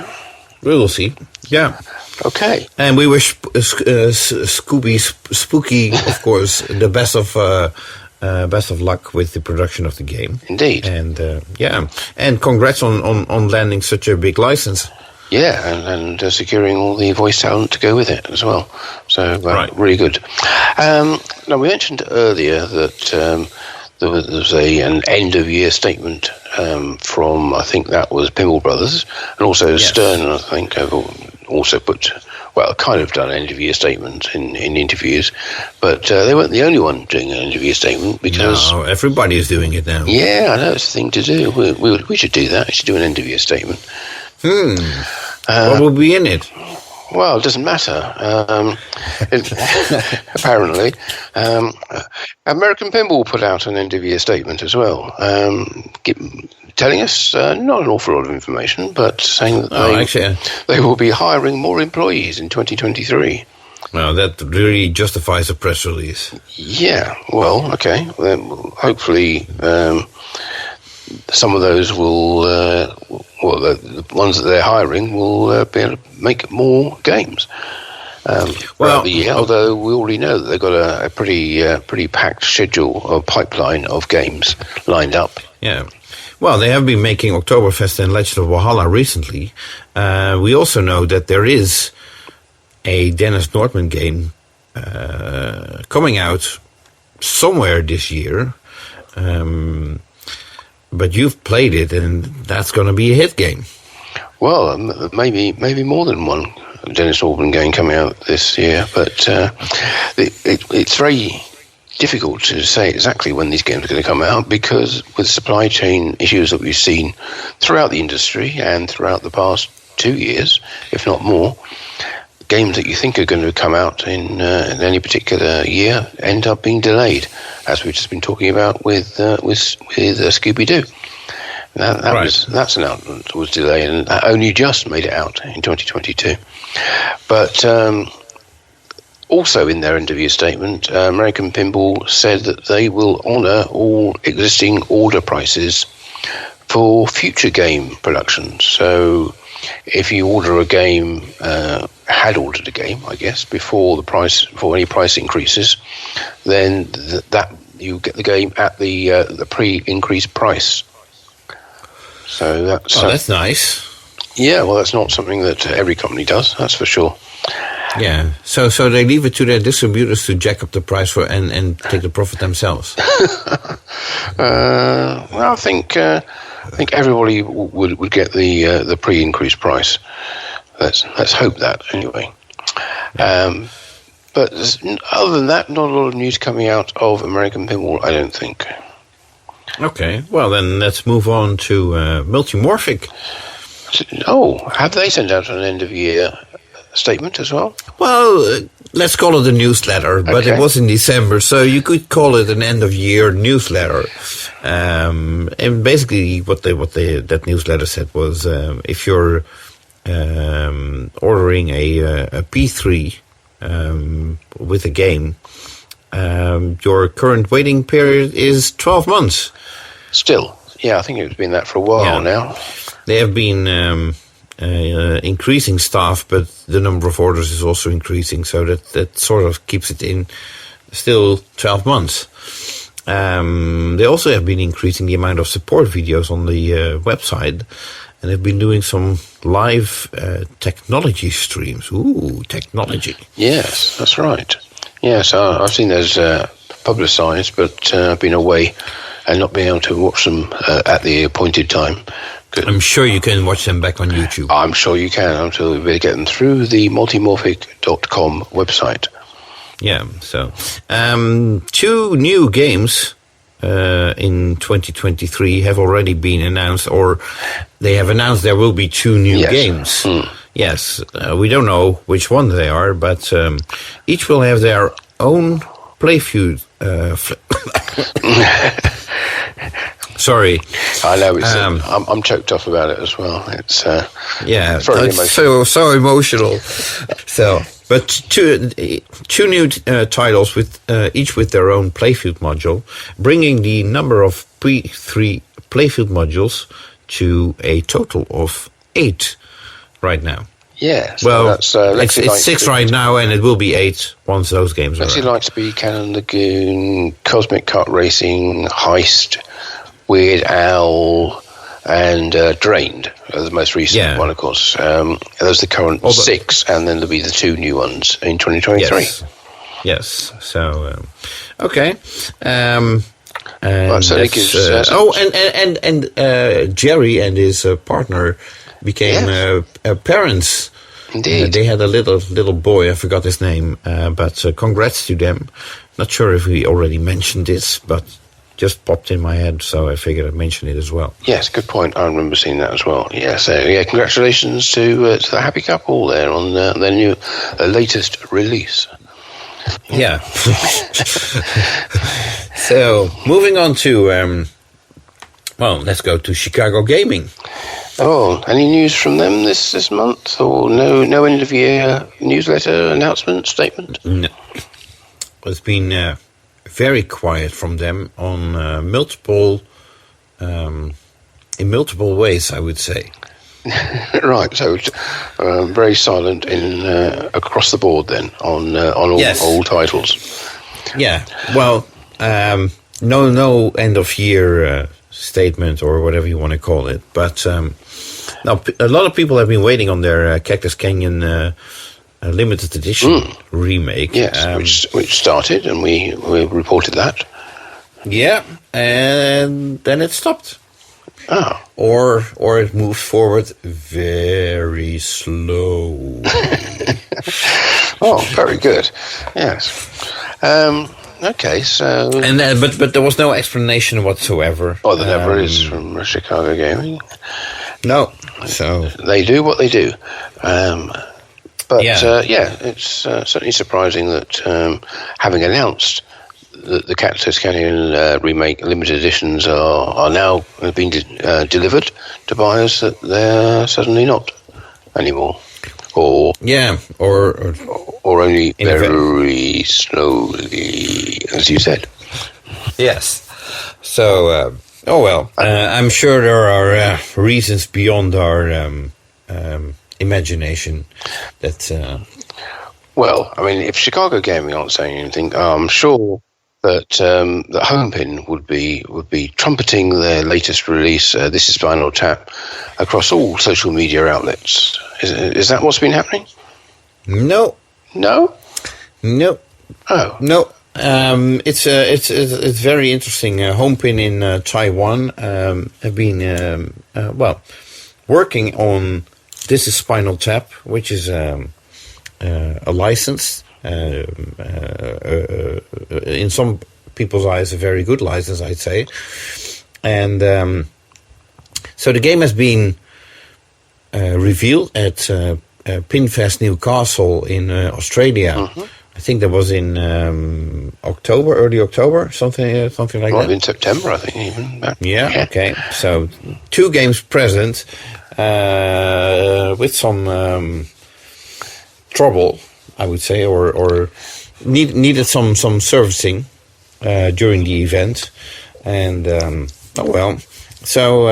We will see. Yeah. Okay. And we wish Spooky, of course, the best of luck with the production of the game. Indeed. And and congrats on landing such a big license. Yeah, and securing all the voice talent to go with it as well. So really good. Now we mentioned earlier that there was an end of year statement from, I think that was Pinball Brothers, and also Stern, I think, have also put, kind of done an end of year statement in interviews, but they weren't the only one doing an end of year statement, because everybody is doing it now. Yeah, I know, it's the thing to do. We should do that. We should do an end of year statement. What will be in it? Well, it doesn't matter. Apparently, American Pinball put out an end-of-year statement as well, telling us not an awful lot of information, but saying that they will be hiring more employees in 2023. Well, that really justifies a press release. Yeah, well, okay. Hopefully, some of those will, the ones that they're hiring will be able to make more games throughout the year. Although we already know that they've got a pretty packed schedule or pipeline of games lined up. Yeah. Well, they have been making Oktoberfest and Legend of Valhalla recently. We also know that there is a Dennis Nordman game coming out somewhere this year. But you've played it, and that's going to be a hit game. Well, maybe more than one Dennis Nordman game coming out this year. But it's very difficult to say exactly when these games are going to come out, because with supply chain issues that we've seen throughout the industry and throughout the past 2 years, if not more, games that you think are going to come out in any particular year end up being delayed, as we've just been talking about with Scooby-Doo. That's announcement was delayed, and that only just made it out in 2022. But also in their interview statement, American Pinball said that they will honour all existing order prices for future game productions. So if you order a game, had ordered a game, I guess, before any price increases, then that you get the game at the pre-increased price. So that's nice. Yeah, well, that's not something that every company does, that's for sure. Yeah, so they leave it to their distributors to jack up the price and take the profit themselves. Well, I think everybody would get the pre-increased price. Let's hope that anyway. But other than that, not a lot of news coming out of American Pinball, I don't think. Okay, well then let's move on to Multimorphic. Oh, have they sent out an end of year statement as well? Well, let's call it a newsletter, but it was in December, so you could call it an end of year newsletter. And basically, what that newsletter said was, if you're ordering a P3 with a game, your current waiting period is 12 months. Still, yeah, I think it's been that for a while now. They have been increasing staff, but the number of orders is also increasing, so that sort of keeps it in still 12 months. They also have been increasing the amount of support videos on the website, and have been doing some live technology streams. Ooh, technology. Yes, that's right. Yes, I've seen those publicised, but I've been away and not being able to watch them at the appointed time. Good. I'm sure you can watch them back on YouTube. I'm sure you can. I'm sure you'll be able to get them through the multimorphic.com website. Yeah, so 2 new games in 2023 have already been announced, or they have announced there will be 2 new games. Yes, we don't know which ones they are, but each will have their own playfield. Sorry, I know it's. I'm choked up about it as well. It's very emotional. so emotional. But two new titles with each with their own playfield module, bringing the number of P3 playfield modules to a total of 8 right now. Yeah. So well, that's, it's 6 right now, and it will be 8 once those games are. Lexi Lightspeed, Cannon Lagoon, Cosmic Kart Racing, Heist, Weird Owl, and Drained, the most recent one, of course. Those are the current 6, and then there'll be the 2 new ones in 2023. Yes. So, okay. And Jerry and his partner became parents. Indeed. They had a little boy, I forgot his name, but congrats to them. Not sure if we already mentioned this, but just popped in my head, so I figured I'd mention it as well. Yes, good point. I remember seeing that as well. Yeah, so congratulations to the happy couple there on their new latest release. Yeah. So, moving on to, let's go to Chicago Gaming. Oh, any news from them this month, or no end of year newsletter, announcement, statement? No, it's been very quiet from them on in multiple ways, I would say. Right, so very silent in across the board then on all titles. Yeah, well, no end of year statement or whatever you want to call it, but now a lot of people have been waiting on their Cactus Canyon limited edition remake. Yes, which started, and we reported that. Yeah, and then it stopped. Oh. Or it moved forward very slow. Oh, very good. Yes. Okay, so... And but there was no explanation whatsoever. Oh, there never is from Chicago Gaming. No, so... They do what they do. But it's certainly surprising that having announced that the Cactus Canyon remake limited editions are now being delivered to buyers, that they're suddenly not anymore. Or only very slowly, as you said. Yes. So, I'm sure there are reasons beyond our imagination that. Well, I mean, if Chicago Gaming aren't saying anything, I'm sure that that Homepin would be trumpeting their latest release. This is Spinal Tap across all social media outlets. Is that what's been happening? No. No. No. Oh. No. It's very interesting. Homepin in Taiwan have been working on This is Spinal Tap, which is a license. In some people's eyes, a very good license, I'd say. And so the game has been revealed at Pinfest Newcastle in Australia. Mm-hmm. I think that was in October, early October, something like that. In September, I think, even. Yeah, okay. So 2 games present with some trouble, I would say, or needed some servicing during the event. And, So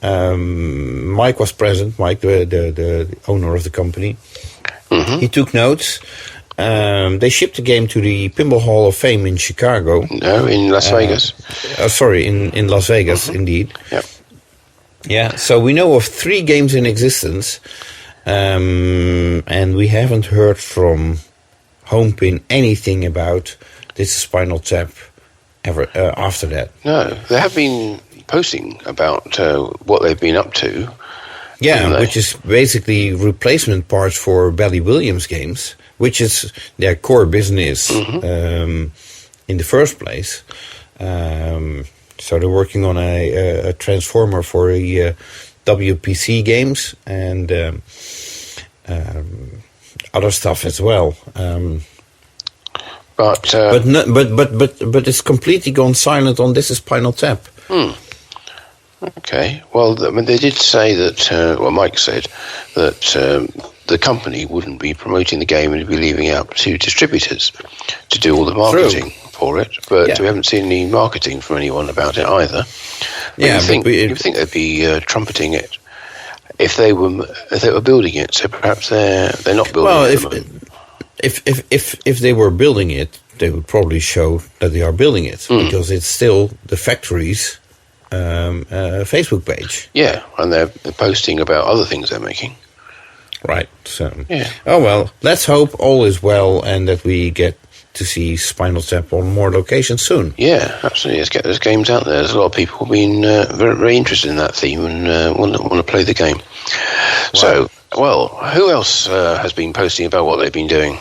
Mike was present, Mike, the owner of the company. Mm-hmm. He took notes. they shipped the game to the Pinball Hall of Fame in Chicago. No, in Las Vegas. Sorry, in Las Vegas, indeed. Yep. Yeah, so we know of 3 games in existence, and we haven't heard from Homepin anything about this Spinal Tap ever after that. No, they have been posting about what they've been up to. Yeah, which is basically replacement parts for Bally Williams games, which is their core business in the first place. So they're working on a transformer for the WPC games and other stuff as well. But it's completely gone silent on This is Spinal Tap. Okay. Well, I mean, they did say that. Mike said that the company wouldn't be promoting the game and would be leaving it up to distributors to do all the marketing for it. But we haven't seen any marketing from anyone about it either. But you think they'd be trumpeting it if they were building it. So perhaps they're not building it. Well, if they were building it, they would probably show that they are building it because it's still the factory's Facebook page. Yeah, and they're posting about other things they're making. Right. So. Yeah. Oh well, let's hope all is well and that we get to see Spinal Tap on more locations soon. Yeah, absolutely. Let's get those games out there. There's a lot of people being very, very interested in that theme and want to play the game. Wow. So, who else has been posting about what they've been doing?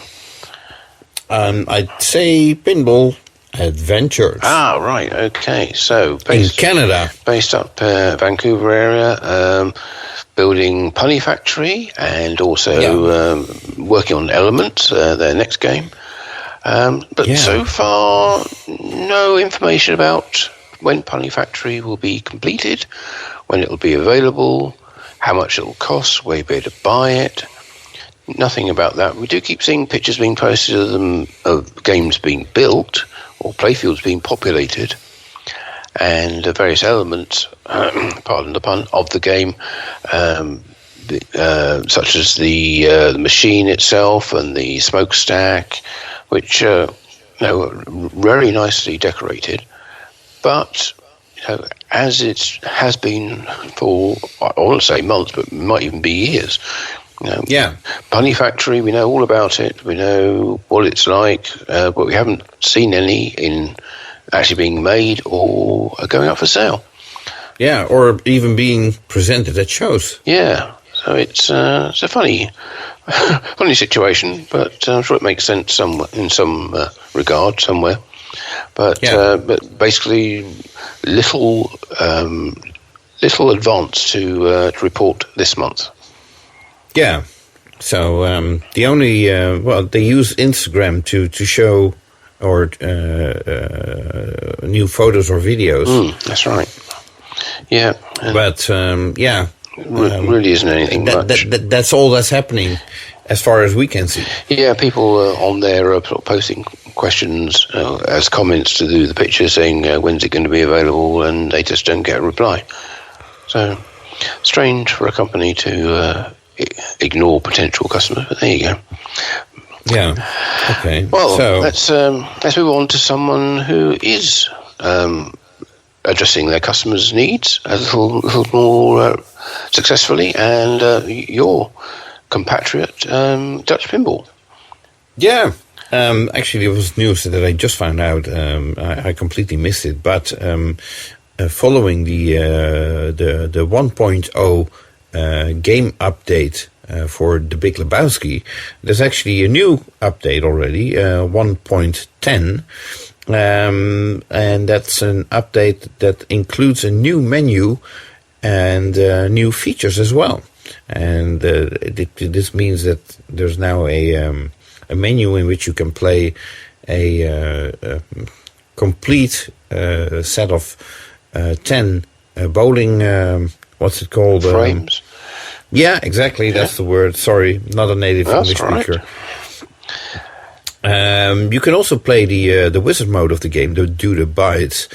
I'd say Pinball Adventures. Ah, right. Okay. So in Canada, based up Vancouver area, building Punny Factory and also working on Element, their next game. But so far, no information about when Punny Factory will be completed, when it will be available, how much it will cost, where you'll be able to buy it. Nothing about that. We do keep seeing pictures being posted of them, of games being built or playfields being populated, and various elements, pardon the pun, of the game, such as the machine itself and the smokestack, which are very nicely decorated. But as it has been for, I won't say months, but might even be years. Punny Factory, we know all about it. We know what it's like, but we haven't seen any in actually being made or going up for sale. Yeah, or even being presented at shows. Yeah, so it's a funny situation, but I'm sure it makes sense in some regard somewhere. But basically, little advance to report this month. Yeah, so the only they use Instagram to show or new photos or videos. That's right. Yeah, but really isn't anything much. That's all that's happening, as far as we can see. Yeah, people on there are posting questions as comments to do the picture, saying when's it going to be available, and they just don't get a reply. So strange for a company to ignore potential customers, but there you go. Yeah. Okay. Well, let's move on to someone who is addressing their customers' needs a little more successfully, and your compatriot, Dutch Pinball. Yeah. Actually, it was news that I just found out. I completely missed it, but following the 1.0 game update for the Big Lebowski, there's actually a new update already, 1.10, and that's an update that includes a new menu and new features as well. And this means that there's now a menu in which you can play a complete set of 10 bowling. What's it called? Frames. Yeah, exactly. That's the word. Sorry, not a native English speaker. You can also play the wizard mode of the game, the do the bites,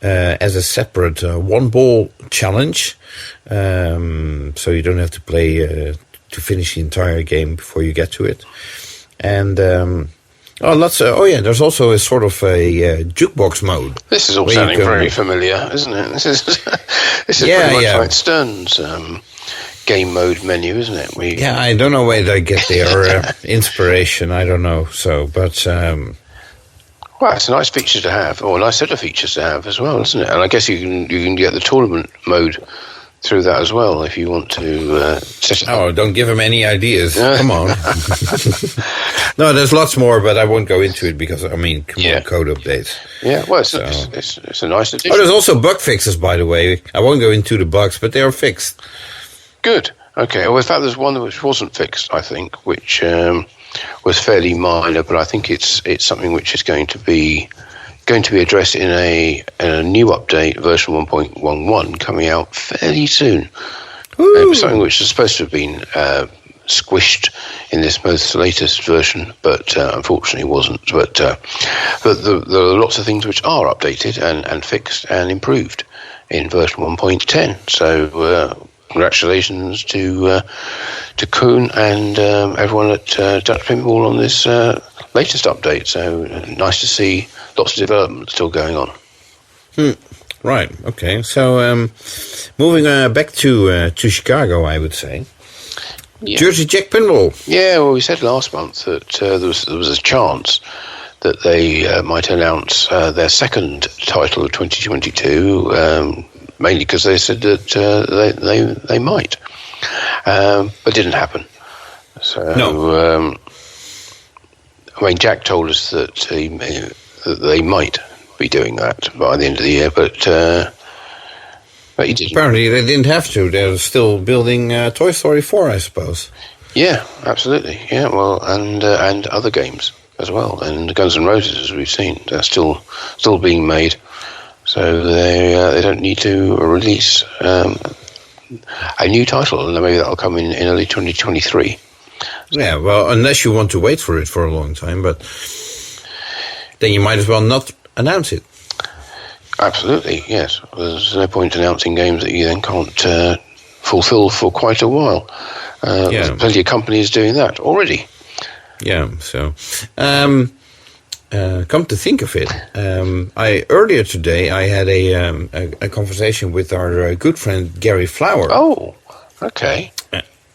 as a separate one ball challenge. So you don't have to play to finish the entire game before you get to it. and there's also a sort of a jukebox mode. This is all sounding very familiar, isn't it? This is pretty much like Stern's game mode menu, isn't it? I don't know where they get their inspiration. I don't know. Well, it's a nice feature to have, or a nice set of features to have as well, isn't it? And I guess you can get the tournament mode through that as well if you want to set it up. Oh, don't give him any ideas. Come on. No, there's lots more, but I won't go into it because, on, code updates. Yeah, well, it's a nice addition. Oh, there's also bug fixes, by the way. I won't go into the bugs, but they are fixed. Good. Okay. Well, in fact, there's one which wasn't fixed, I think, which was fairly minor, but I think it's something which is going to be addressed in a new update, version 1.11, coming out fairly soon. Something which is supposed to have been squished in this most latest version, but unfortunately wasn't. But there are lots of things which are updated and fixed and improved in version 1.10. So congratulations to Kuhn and everyone at Dutch Pinball on this latest update. So nice to see lots of development still going on. Right. Okay. So moving back to Chicago, I would say. Yeah. Jersey Jack Pinball. Yeah. Well, we said last month that there was a chance that they might announce their second title of 2022, mainly because they said that they might, but it didn't happen. So no. Jack told us that they might be doing that by the end of the year, but he didn't. Apparently they didn't have to. They're still building Toy Story 4, I suppose. Yeah, absolutely. Yeah, well, and other games as well. And Guns N' Roses, as we've seen, they're still being made. So they don't need to release a new title, and maybe that'll come in early 2023. Yeah, well, unless you want to wait for it for a long time, but then you might as well not announce it. Absolutely, yes. There's no point announcing games that you then can't fulfill for quite a while. There's plenty of companies doing that already. Yeah, so come to think of it, earlier today I had a conversation with our good friend Gary Flower. Oh, okay.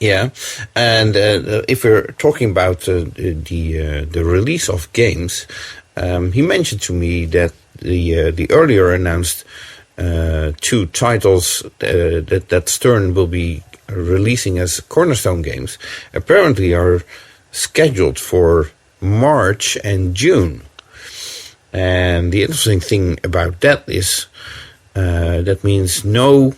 Yeah, and if we're talking about the release of games, he mentioned to me that the earlier announced two titles that Stern will be releasing as cornerstone games apparently are scheduled for March and June. And the interesting thing about that is that means no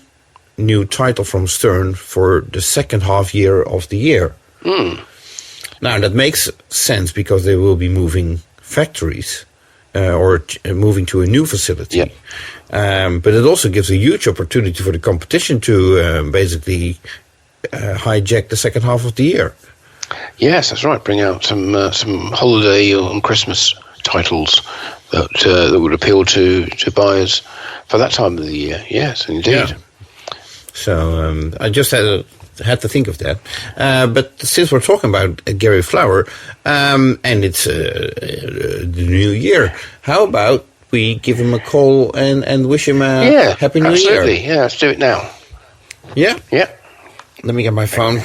new title from Stern for the second half year of the year. Now that makes sense because they will be moving factories or moving to a new facility. Yeah. But it also gives a huge opportunity for the competition to basically hijack the second half of the year. Yes, that's right. Bring out some holiday or Christmas titles that would appeal to buyers for that time of the year. Yes, indeed. Yeah. So I just had to think of that. But since we're talking about Gary Flower, and it's the new year, how about we give him a call and wish him a Happy New Year? Absolutely. Yeah, let's do it now. Yeah? Yeah. Let me get my phone.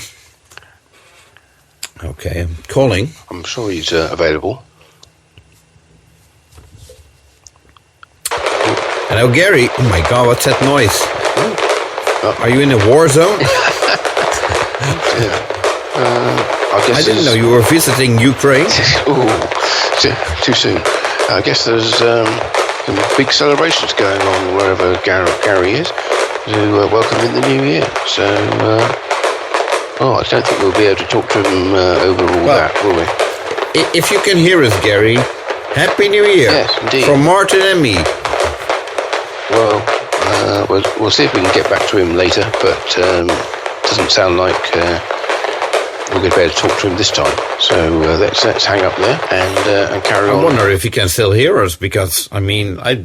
Okay, I'm calling. I'm sure he's available. Hello, Gary. Oh my God, what's that noise? Are you in a war zone? I didn't know you were visiting Ukraine. Too soon. I guess there's some big celebrations going on wherever Gary is to welcome in the new year. So, I don't think we'll be able to talk to him over all that, will we? If you can hear us, Gary, Happy New Year. Yes, indeed. From Martin and me. Well, we'll see if we can get back to him later, but it doesn't sound like we're going to be able to talk to him this time. So let's hang up there and carry on. I wonder if he can still hear us, because, I'm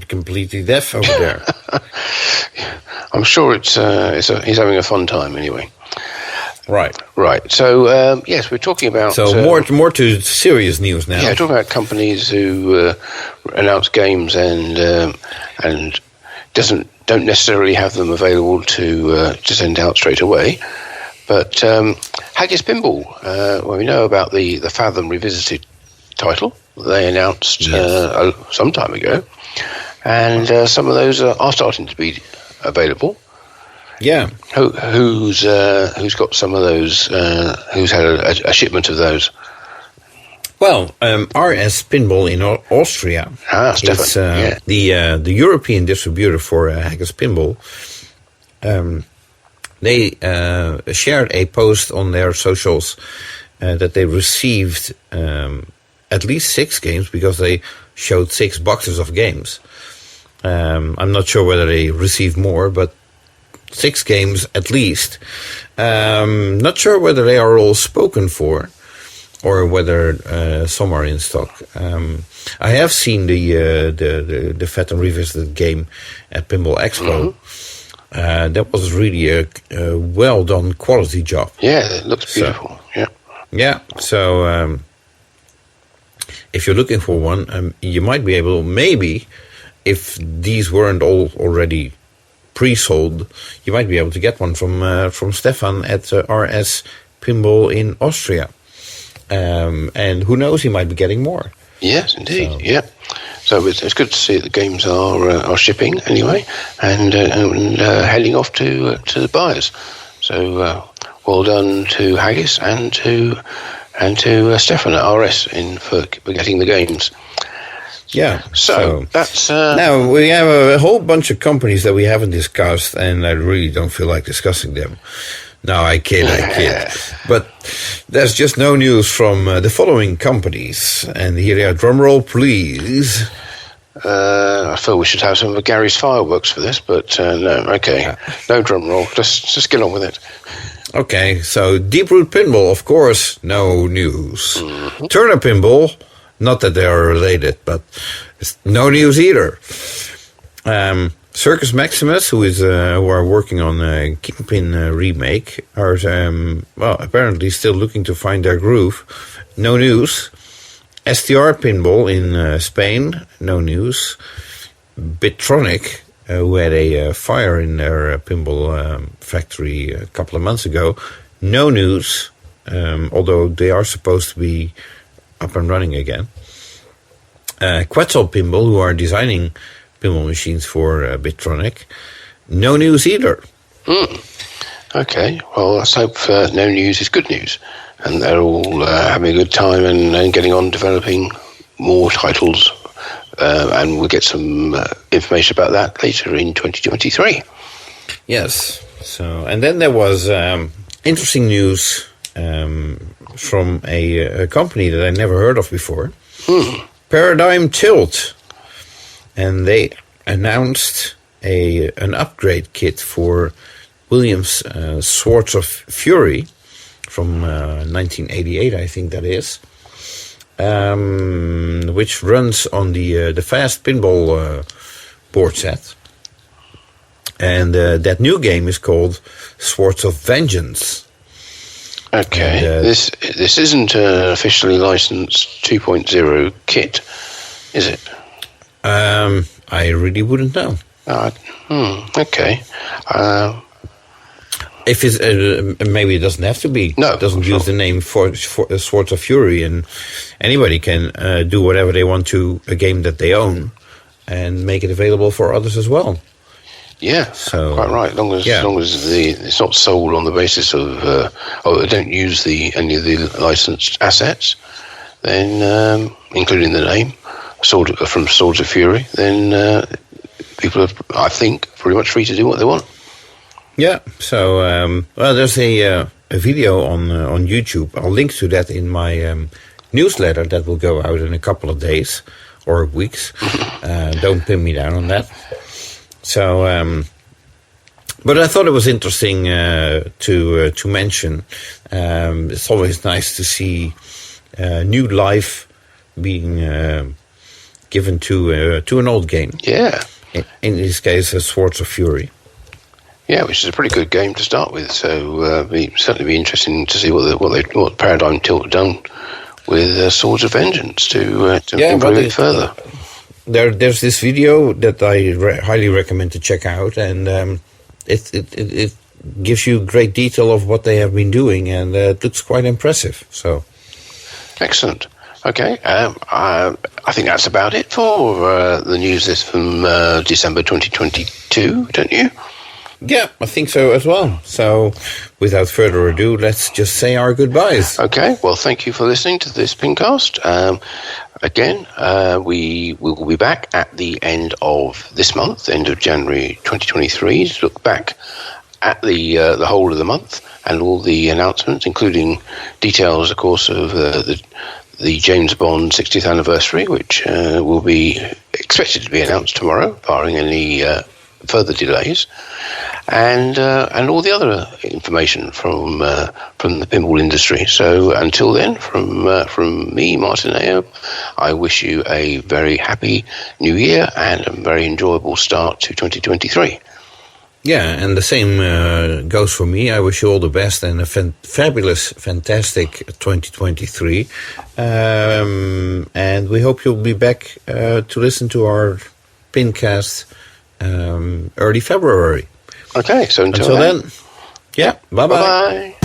completely deaf over there. I'm sure he's having a fun time anyway. Right. Right. So yes, we're talking about more to serious news now. Yeah, talking about companies who announce games and don't necessarily have them available to send out straight away. But Haggis Pinball, well, we know about the Fathom Revisited title they announced some time ago, and some of those are starting to be available. Yeah. Who's got some of those? Who's had a shipment of those? Well, RS Pinball in Austria is the European distributor for Haggis Pinball. They shared a post on their socials that they received at least 6 games, because they showed 6 boxes of games. I'm not sure whether they received more, but 6 games at least. Not sure whether they are all spoken for, or whether some are in stock. I have seen the Fathom Revisited game at Pinball Expo. That was really a well done quality job. Yeah, it looks beautiful. Yeah. So if you're looking for one, you might be able, maybe, if these weren't all already pre-sold, you might be able to get one from Stefan at RS Pinball in Austria. And who knows, he might be getting more. Yes, indeed. So it's good to see that the games are shipping anyway, and heading off to the buyers. So well done to Haggis and to Stefan at RS for getting the games. Yeah. So that's now we have a whole bunch of companies that we haven't discussed, and I really don't feel like discussing them. No, I kid. But there's just no news from the following companies. And here, drum roll, please. I feel we should have some of Gary's fireworks for this, but no. Okay, no drum roll. Just get on with it. Okay, so Deep Root Pinball, of course, no news. Mm-hmm. Turner Pinball, not that they are related, but it's no news either. Circus Maximus, who are working on a Kingpin remake, are apparently still looking to find their groove. No news. STR Pinball in Spain, no news. Bitronic, who had a fire in their pinball factory a couple of months ago, no news. Although they are supposed to be up and running again. Quetzal Pinball, who are designing pinball machines for Bitronic, no news either. Okay, well, let's hope no news is good news, and they're all having a good time and getting on developing more titles, and we'll get some information about that later in 2023. Yes. So, and then there was interesting news from a company that I never heard of before, Paradigm Tilt. And they announced an upgrade kit for Williams' Swords of Fury from 1988, I think that is, which runs on the Fast Pinball board set. And that new game is called Swords of Vengeance. Okay, and, this isn't an officially licensed 2.0 kit, is it? I really wouldn't know. Okay. If it's maybe it doesn't have to be. No, it doesn't use the name for Swords of Fury, and anybody can do whatever they want to a game that they own, and make it available for others as well. Yeah, so quite right. As long as it's not sold on the basis of they don't use any of the licensed assets, then including the name. From Swords of Fury, then people are, I think, pretty much free to do what they want. Yeah. So, there's a video on YouTube. I'll link to that in my newsletter that will go out in a couple of days or weeks. Don't pin me down on that. So, but I thought it was interesting to mention. It's always nice to see new life being given to an old game. Yeah. In this case, Swords of Fury. Yeah, which is a pretty good game to start with. So certainly be interesting to see what Paradigm Tilt have done with Swords of Vengeance to improve it further. There's this video that I highly recommend to check out, and it gives you great detail of what they have been doing, and it looks quite impressive. So, excellent. Okay, I think that's about it for the news list from December 2022, don't you? Yeah, I think so as well. So, without further ado, let's just say our goodbyes. Okay, well, thank you for listening to this PINcast. Again, we will be back at the end of this month, end of January 2023, to look back at the whole of the month and all the announcements, including details, of course, of the James Bond 60th anniversary, which will be expected to be announced tomorrow, barring any further delays, and all the other information from the pinball industry. So until then, from me, Martin Ayo, I wish you a very happy New Year and a very enjoyable start to 2023. Yeah, and the same goes for me. I wish you all the best and a fabulous, fantastic 2023. And we hope you'll be back to listen to our PINcast early February. Okay, so until then, yeah, bye-bye. Bye-bye.